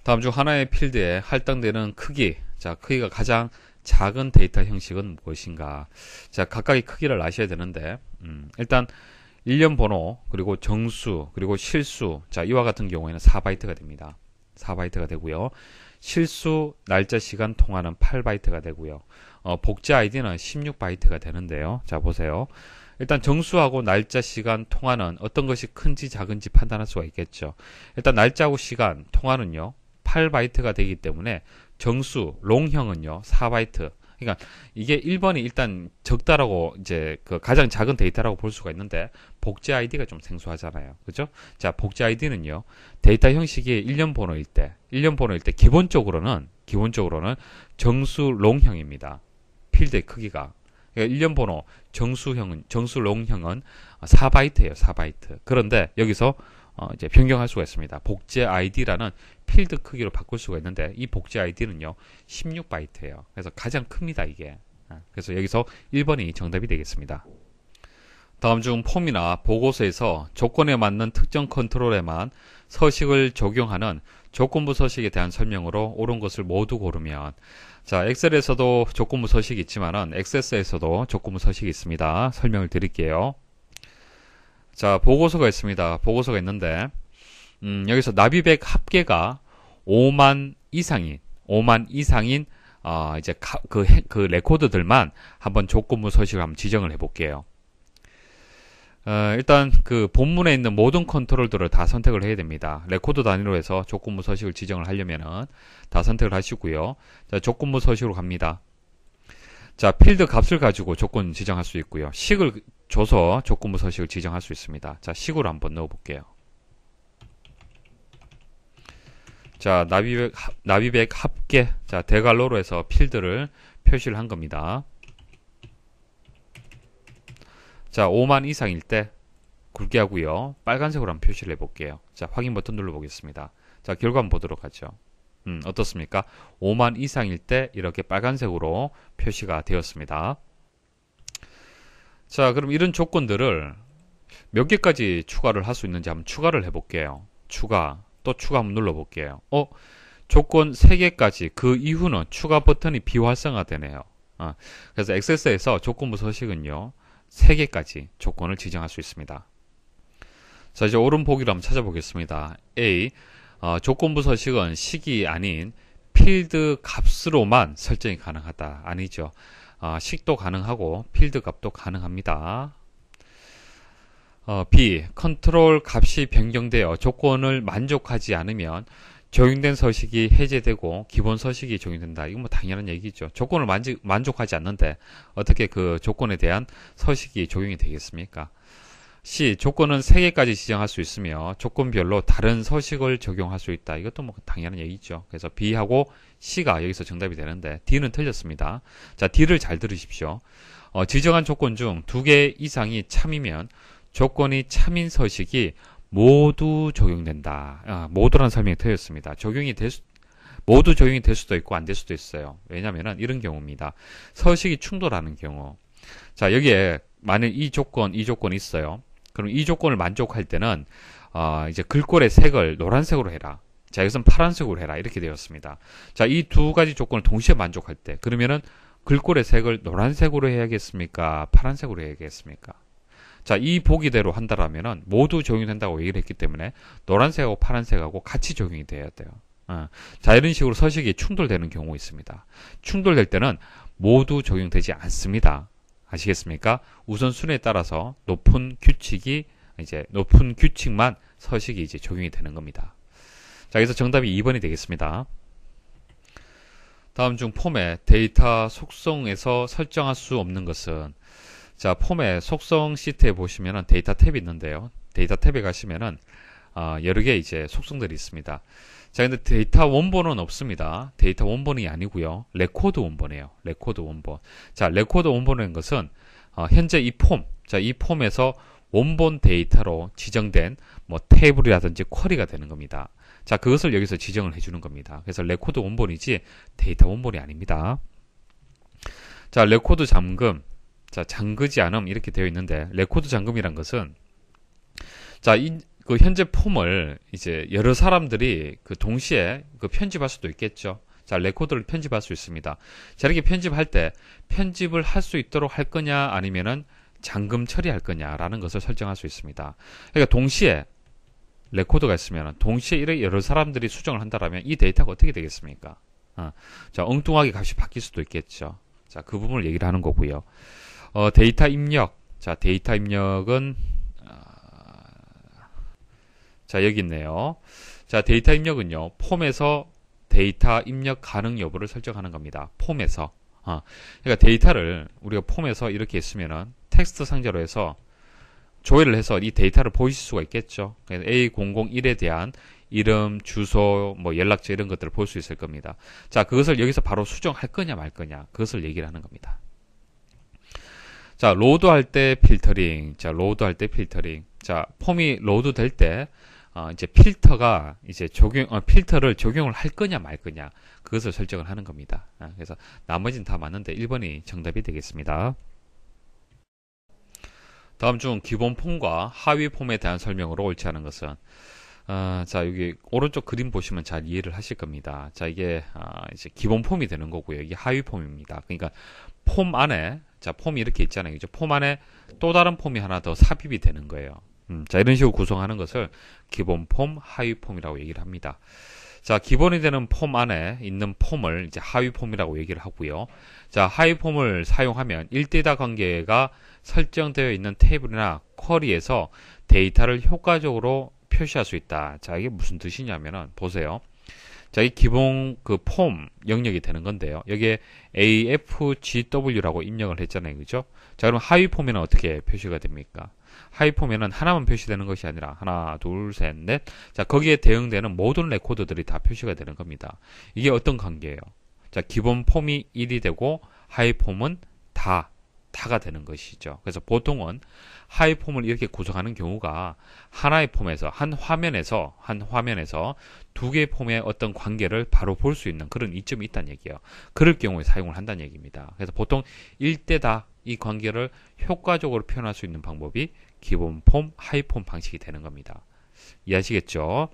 다음 중 하나의 필드에 할당되는 크기. 자, 크기가 가장 작은 데이터 형식은 무엇인가? 자, 각각의 크기를 아셔야 되는데, 일단 일련 번호, 그리고 정수, 그리고 실수. 자, 이와 같은 경우에는 4바이트가 됩니다. 4바이트가 되고요. 실수, 날짜, 시간, 통화는 8바이트가 되고요. 복제 아이디는 16바이트가 되는데요. 자, 보세요. 일단 정수하고 날짜, 시간, 통화는 어떤 것이 큰지 작은지 판단할 수가 있겠죠. 일단 날짜하고 시간, 통화는요 8바이트가 되기 때문에 정수, 롱형은요 4바이트. 그러니까 이게 1번이 일단 적다라고 이제 그 가장 작은 데이터라고 볼 수가 있는데 복제 아이디가 좀 생소하잖아요. 그죠? 자, 복제 아이디는요 데이터 형식이 일련 번호일 때 기본적으로는 정수, 롱형입니다. 필드의 크기가. 그러니까 일련 번호 정수 롱형은 4바이트예요. 4바이트. 그런데 여기서 이제 변경할 수가 있습니다. 복제 아이디라는 필드 크기로 바꿀 수가 있는데 이 복제 아이디는요 16바이트예요. 그래서 가장 큽니다, 이게. 그래서 여기서 1번이 정답이 되겠습니다. 다음 중 폼이나 보고서에서 조건에 맞는 특정 컨트롤에만 서식을 적용하는 조건부 서식에 대한 설명으로 옳은 것을 모두 고르면, 자, 엑셀에서도 조건부 서식이 있지만은 엑세스에서도 조건부 서식이 있습니다. 설명을 드릴게요. 자, 보고서가 있습니다. 보고서가 있는데 여기서 나비백 합계가 5만 이상인 이제 그 레코드들만 한번 조건부 서식을 한번 지정을 해볼게요. 일단 그 본문에 있는 모든 컨트롤들을 다 선택을 해야 됩니다. 레코드 단위로 해서 조건부 서식을 지정을 하려면은 다 선택을 하시고요. 자, 조건부 서식으로 갑니다. 자, 필드 값을 가지고 조건 지정할 수 있고요. 식을 줘서 조건부 서식을 지정할 수 있습니다. 자, 식으로 한번 넣어 볼게요. 자, 나비백 합계. 자, 대괄호로 해서 필드를 표시를 한 겁니다. 자, 5만 이상일 때 굵게 하고요. 빨간색으로 한번 표시를 해볼게요. 자, 확인 버튼 눌러보겠습니다. 자, 결과 한번 보도록 하죠. 어떻습니까? 5만 이상일 때 이렇게 빨간색으로 표시가 되었습니다. 자, 그럼 이런 조건들을 몇 개까지 추가를 할 수 있는지 한번 추가를 해볼게요. 또 추가 한번 눌러볼게요. 조건 3개까지, 그 이후는 추가 버튼이 비활성화 되네요. 그래서 액세스에서 조건부 서식은요, 3개까지 조건을 지정할 수 있습니다. 자, 이제 오른 보기를 한번 찾아보겠습니다. A, 조건부 서식은 식이 아닌 필드 값으로만 설정이 가능하다. 아니죠. 식도 가능하고 필드 값도 가능합니다. B, 컨트롤 값이 변경되어 조건을 만족하지 않으면 적용된 서식이 해제되고 기본 서식이 적용된다. 이건 뭐 당연한 얘기죠. 조건을 만족하지 않는데 어떻게 그 조건에 대한 서식이 적용이 되겠습니까? C, 조건은 3개까지 지정할 수 있으며 조건별로 다른 서식을 적용할 수 있다. 이것도 뭐 당연한 얘기죠. 그래서 B하고 C가 여기서 정답이 되는데 D는 틀렸습니다. 자, D를 잘 들으십시오. 지정한 조건 중 2개 이상이 참이면 조건이 참인 서식이 모두 적용된다. 모두라는 설명이 틀렸습니다. 모두 적용이 될 수도 있고 안 될 수도 있어요. 왜냐면은 이런 경우입니다. 서식이 충돌하는 경우. 자, 여기에 만일 이 조건이 있어요. 그럼 이 조건을 만족할 때는 이제 글꼴의 색을 노란색으로 해라. 자, 여기서는 파란색으로 해라. 이렇게 되었습니다. 자, 이 2가지 조건을 동시에 만족할 때 그러면은 글꼴의 색을 노란색으로 해야겠습니까? 파란색으로 해야겠습니까? 자, 이 보기대로 한다라면은 모두 적용된다고 얘기를 했기 때문에 노란색하고 파란색하고 같이 적용이 돼야 돼요. 자, 이런 식으로 서식이 충돌되는 경우가 있습니다. 충돌될 때는 모두 적용되지 않습니다. 아시겠습니까? 우선순위에 따라서 높은 규칙만 서식이 이제 적용이 되는 겁니다. 자, 그래서 정답이 2번이 되겠습니다. 다음 중 폼의 데이터 속성에서 설정할 수 없는 것은, 자, 폼의 속성 시트에 보시면은 데이터 탭이 있는데요. 데이터 탭에 가시면은 여러 개 이제 속성들이 있습니다. 자, 근데 데이터 원본은 없습니다. 데이터 원본이 아니고요. 레코드 원본이에요. 레코드 원본. 자, 레코드 원본이라는 것은 현재 이 폼, 자, 이 폼에서 원본 데이터로 지정된 뭐 테이블이라든지 쿼리가 되는 겁니다. 자, 그것을 여기서 지정을 해주는 겁니다. 그래서 레코드 원본이지 데이터 원본이 아닙니다. 자, 레코드 잠금. 자, 잠그지 않음 이렇게 되어 있는데 레코드 잠금이란 것은, 자, 그 현재 폼을 이제 여러 사람들이 그 동시에 그 편집할 수도 있겠죠. 자, 레코드를 편집할 수 있습니다. 자, 이렇게 편집할 때 편집을 할 수 있도록 할 거냐 아니면은 잠금 처리할 거냐라는 것을 설정할 수 있습니다. 그러니까 동시에 레코드가 있으면 동시에 여러 사람들이 수정을 한다라면 이 데이터가 어떻게 되겠습니까? 자, 엉뚱하게 값이 바뀔 수도 있겠죠. 자, 그 부분을 얘기를 하는 거고요. 데이터 입력. 자, 데이터 입력은 자, 여기 있네요. 자, 데이터 입력은요, 폼에서 데이터 입력 가능 여부를 설정하는 겁니다. 폼에서. 그러니까 데이터를 우리가 폼에서 이렇게 있으면은 텍스트 상자로 해서 조회를 해서 이 데이터를 보실 수가 있겠죠. A001에 대한 이름, 주소, 뭐 연락처 이런 것들을 볼 수 있을 겁니다. 자, 그것을 여기서 바로 수정할 거냐 말 거냐, 그것을 얘기를 하는 겁니다. 자, 로드할 때 필터링. 자, 로드할 때 필터링. 자, 폼이 로드 될 때 이제 필터가 이제 필터를 적용을 할 거냐 말 거냐, 그것을 설정을 하는 겁니다. 그래서 나머지는 다 맞는데 1번이 정답이 되겠습니다. 다음 중 기본 폼과 하위 폼에 대한 설명으로 옳지 않은 것은, 자, 여기 오른쪽 그림 보시면 잘 이해를 하실 겁니다. 자, 이게 이제 기본 폼이 되는 거고요. 이게 하위 폼입니다. 그러니까 폼 안에, 자, 폼이 이렇게 있잖아요. 그죠? 폼 안에 또 다른 폼이 하나 더 삽입이 되는 거예요. 자, 이런 식으로 구성하는 것을 기본 폼, 하위 폼이라고 얘기를 합니다. 자, 기본이 되는 폼 안에 있는 폼을 이제 하위 폼이라고 얘기를 하고요. 자, 하위 폼을 사용하면 1대1 관계가 설정되어 있는 테이블이나 쿼리에서 데이터를 효과적으로 표시할 수 있다. 자, 이게 무슨 뜻이냐면은 보세요. 자, 이 기본 그 폼 영역이 되는 건데요. 여기에 AFGW라고 입력을 했잖아요. 그죠? 자, 그럼 하위 폼에는 어떻게 표시가 됩니까? 하위 폼에는 하나만 표시되는 것이 아니라 하나, 둘, 셋, 넷. 자, 거기에 대응되는 모든 레코드들이 다 표시가 되는 겁니다. 이게 어떤 관계예요? 자, 기본 폼이 1이 되고 하위 폼은 다가 되는 것이죠. 그래서 보통은 하위 폼을 이렇게 구성하는 경우가 하나의 폼에서 한 화면에서 두 개의 폼의 어떤 관계를 바로 볼 수 있는 그런 이점이 있다는 얘기예요. 그럴 경우에 사용을 한다는 얘기입니다. 그래서 보통 1대다 이 관계를 효과적으로 표현할 수 있는 방법이 기본 폼, 하위 폼 방식이 되는 겁니다. 이해하시겠죠?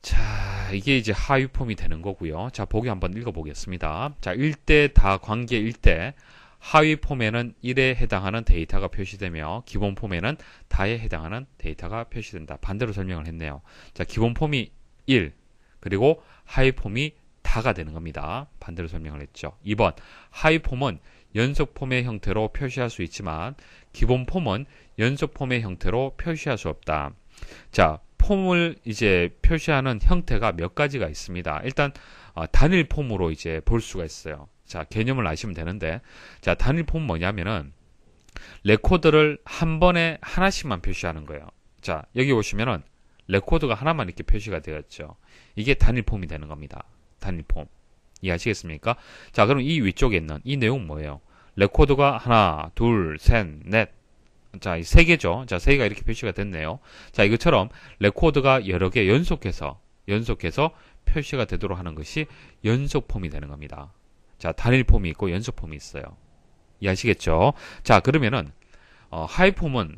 자, 이게 이제 하위 폼이 되는 거고요. 자, 보기 한번 읽어보겠습니다. 자, 1대 다 관계 1대 하위 폼에는 1에 해당하는 데이터가 표시되며 기본 폼에는 다에 해당하는 데이터가 표시된다. 반대로 설명을 했네요. 자, 기본 폼이 1 그리고 하위 폼이 다가 되는 겁니다. 반대로 설명을 했죠. 2번 하위 폼은 연속 폼의 형태로 표시할 수 있지만 기본 폼은 연속 폼의 형태로 표시할 수 없다. 자, 폼을 이제 표시하는 형태가 몇 가지가 있습니다. 일단 단일 폼으로 이제 볼 수가 있어요. 자, 개념을 아시면 되는데, 자, 단일 폼은 뭐냐면은 레코드를 한 번에 하나씩만 표시하는 거예요. 자, 여기 보시면은 레코드가 하나만 이렇게 표시가 되었죠. 이게 단일 폼이 되는 겁니다. 단일 폼. 이해하시겠습니까? 자, 그럼 이 위쪽에 있는 이 내용은 뭐예요? 레코드가 하나, 둘, 셋, 넷. 자, 이 세 개죠. 자, 세 개가 이렇게 표시가 됐네요. 자, 이것처럼 레코드가 여러 개 연속해서 표시가 되도록 하는 것이 연속 폼이 되는 겁니다. 자, 단일 폼이 있고 연속 폼이 있어요. 이해하시겠죠? 자, 그러면은 하위 폼은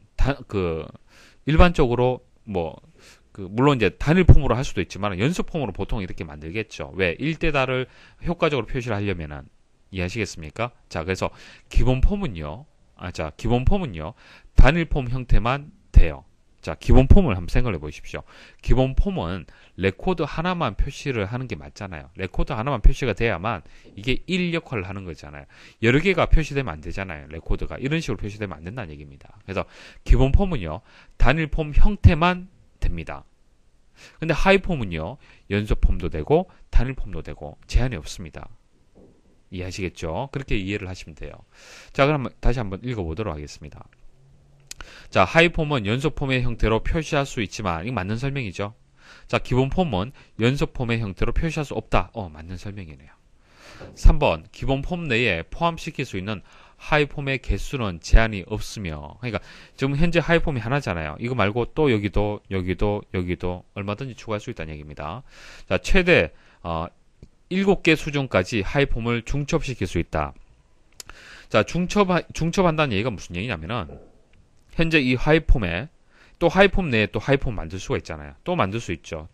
일반적으로 물론 이제 단일 폼으로 할 수도 있지만 연속 폼으로 보통 이렇게 만들겠죠. 왜? 1대다를 효과적으로 표시를 하려면은 이해하시겠습니까? 자, 그래서 기본 폼은요. 기본 폼은요. 단일 폼 형태만 돼요. 자, 기본 폼을 한번 생각해 보십시오. 기본 폼은 레코드 하나만 표시를 하는 게 맞잖아요. 레코드 하나만 표시가 돼야만 이게 1 역할을 하는 거잖아요. 여러 개가 표시되면 안 되잖아요. 레코드가 이런 식으로 표시되면 안 된다는 얘기입니다. 그래서 기본 폼은요. 단일 폼 형태만 됩니다. 근데 하위 폼은요. 연속 폼도 되고 단일 폼도 되고 제한이 없습니다. 이해하시겠죠? 그렇게 이해를 하시면 돼요. 자, 그럼 다시 한번 읽어보도록 하겠습니다. 자, 하위 폼은 연속 폼의 형태로 표시할 수 있지만, 이거 맞는 설명이죠. 자, 기본 폼은 연속 폼의 형태로 표시할 수 없다. 맞는 설명이네요. 3번, 기본 폼 내에 포함시킬 수 있는 하위 폼의 개수는 제한이 없으며, 그러니까 지금 현재 하위 폼이 하나잖아요. 이거 말고 또 여기도 얼마든지 추가할 수 있다는 얘기입니다. 자, 최대 7개 수준까지 하위 폼을 중첩시킬 수 있다. 자, 중첩한다는 얘기가 무슨 얘기냐면은 현재 이 하위 폼에 또 하위 폼 내에 또 하위 폼 만들 수가 있잖아요. 또 만들 수 있죠.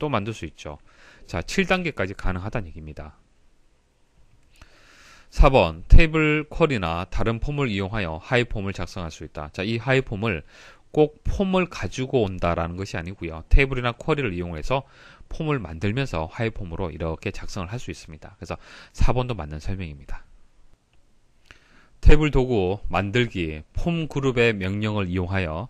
자, 7단계까지 가능하다는 얘기입니다. 4번 테이블 쿼리나 다른 폼을 이용하여 하위 폼을 작성할 수 있다. 자, 이 하위 폼을 꼭 폼을 가지고 온다라는 것이 아니고요. 테이블이나 쿼리를 이용해서 폼을 만들면서 하위 폼으로 이렇게 작성을 할 수 있습니다. 그래서 4번도 맞는 설명입니다. 테이블 도구 만들기 폼 그룹의 명령을 이용하여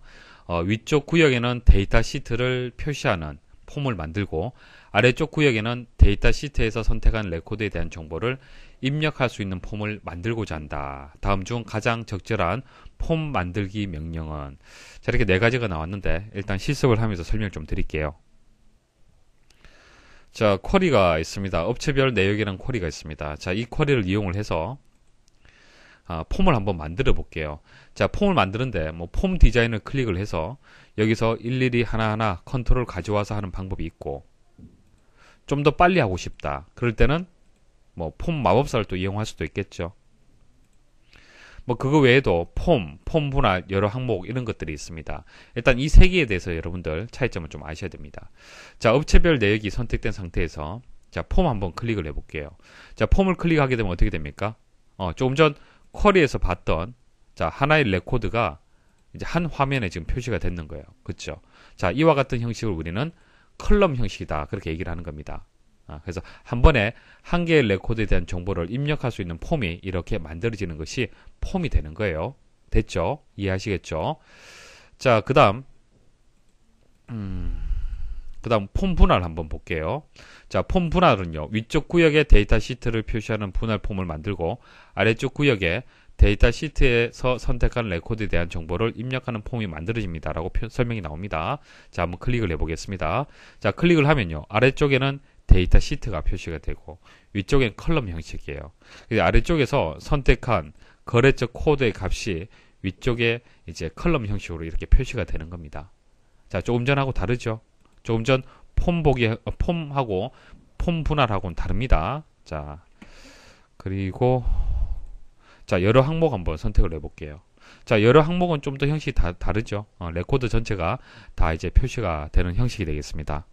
위쪽 구역에는 데이터 시트를 표시하는 폼을 만들고 아래쪽 구역에는 데이터 시트에서 선택한 레코드에 대한 정보를 입력할 수 있는 폼을 만들고자 한다. 다음 중 가장 적절한 폼 만들기 명령은, 자, 이렇게 네 가지가 나왔는데 일단 실습을 하면서 설명 좀 드릴게요. 자, 쿼리가 있습니다. 업체별 내역이라는 쿼리가 있습니다. 자, 이 쿼리를 이용을 해서 폼을 한번 만들어 볼게요. 자, 폼을 만드는데 폼 디자인을 클릭을 해서 여기서 일일이 하나하나 컨트롤 가져와서 하는 방법이 있고, 좀 더 빨리 하고 싶다. 그럴 때는 폼 마법사를 또 이용할 수도 있겠죠. 그거 외에도 폼 분할, 여러 항목 이런 것들이 있습니다. 일단 이 세 개에 대해서 여러분들 차이점을 좀 아셔야 됩니다. 자, 업체별 내역이 선택된 상태에서 자, 폼 한번 클릭을 해볼게요. 자, 폼을 클릭하게 되면 어떻게 됩니까? 조금 전 쿼리에서 봤던 자, 하나의 레코드가 이제 한 화면에 지금 표시가 됐는 거예요. 그렇죠? 자, 이와 같은 형식을 우리는 컬럼 형식이다. 그렇게 얘기를 하는 겁니다. 그래서 한 번에 한 개의 레코드에 대한 정보를 입력할 수 있는 폼이 이렇게 만들어지는 것이 폼이 되는 거예요. 됐죠? 이해하시겠죠? 자, 그 다음 그 다음 폼 분할 한번 볼게요. 자, 폼 분할은요. 위쪽 구역에 데이터 시트를 표시하는 분할 폼을 만들고 아래쪽 구역에 데이터 시트에서 선택한 레코드에 대한 정보를 입력하는 폼이 만들어집니다. 라고 설명이 나옵니다. 자, 한번 클릭을 해보겠습니다. 자, 클릭을 하면요. 아래쪽에는 데이터 시트가 표시가 되고 위쪽엔 컬럼 형식이에요. 아래쪽에서 선택한 거래처 코드의 값이 위쪽에 이제 컬럼 형식으로 이렇게 표시가 되는 겁니다. 자, 조금 전하고 다르죠? 조금 전 폼하고 폼 분할하고는 다릅니다. 자, 그리고 자, 여러 항목 한번 선택을 해볼게요. 자, 여러 항목은 좀 더 형식이 다르죠. 레코드 전체가 다 이제 표시가 되는 형식이 되겠습니다.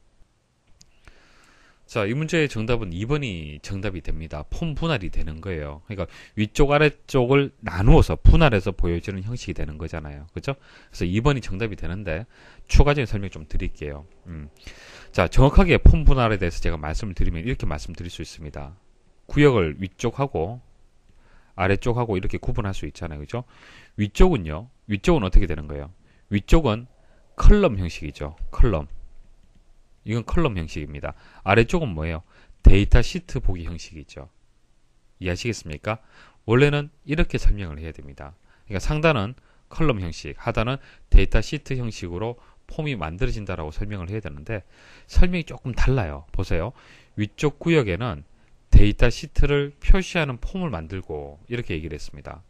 자, 이 문제의 정답은 2번이 정답이 됩니다. 폼 분할이 되는 거예요. 그러니까 위쪽 아래쪽을 나누어서 분할해서 보여지는 형식이 되는 거잖아요. 그죠? 그래서 2번이 정답이 되는데 추가적인 설명 좀 드릴게요. 자, 정확하게 폼 분할에 대해서 제가 말씀을 드리면 이렇게 말씀드릴 수 있습니다. 구역을 위쪽하고 아래쪽하고 이렇게 구분할 수 있잖아요. 그죠? 위쪽은요. 위쪽은 어떻게 되는 거예요? 위쪽은 컬럼 형식이죠. 컬럼. 이건 컬럼 형식입니다. 아래쪽은 뭐예요? 데이터 시트 보기 형식이죠. 이해하시겠습니까? 원래는 이렇게 설명을 해야 됩니다. 그러니까 상단은 컬럼 형식, 하단은 데이터 시트 형식으로 폼이 만들어진다라고 설명을 해야 되는데 설명이 조금 달라요. 보세요. 위쪽 구역에는 데이터 시트를 표시하는 폼을 만들고 이렇게 얘기를 했습니다.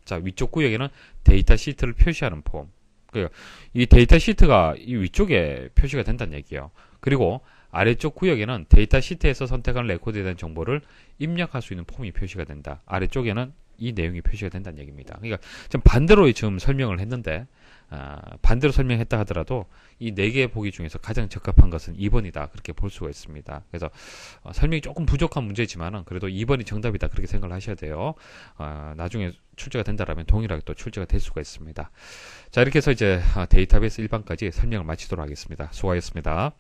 자, 위쪽 구역에는 데이터 시트를 표시하는 폼. 이 데이터 시트가 이 위쪽에 표시가 된다는 얘기예요. 그리고 아래쪽 구역에는 데이터 시트에서 선택한 레코드에 대한 정보를 입력할 수 있는 폼이 표시가 된다. 아래쪽에는 이 내용이 표시가 된다는 얘기입니다. 그러니까 좀 반대로 지금 설명을 했는데 반대로 설명했다 하더라도 이 4개의 보기 중에서 가장 적합한 것은 2번이다. 그렇게 볼 수가 있습니다. 그래서 설명이 조금 부족한 문제지만은 그래도 2번이 정답이다. 그렇게 생각을 하셔야 돼요. 나중에 출제가 된다라면 동일하게 또 출제가 될 수가 있습니다. 자, 이렇게 해서 이제 데이터베이스 1반까지 설명을 마치도록 하겠습니다. 수고하셨습니다.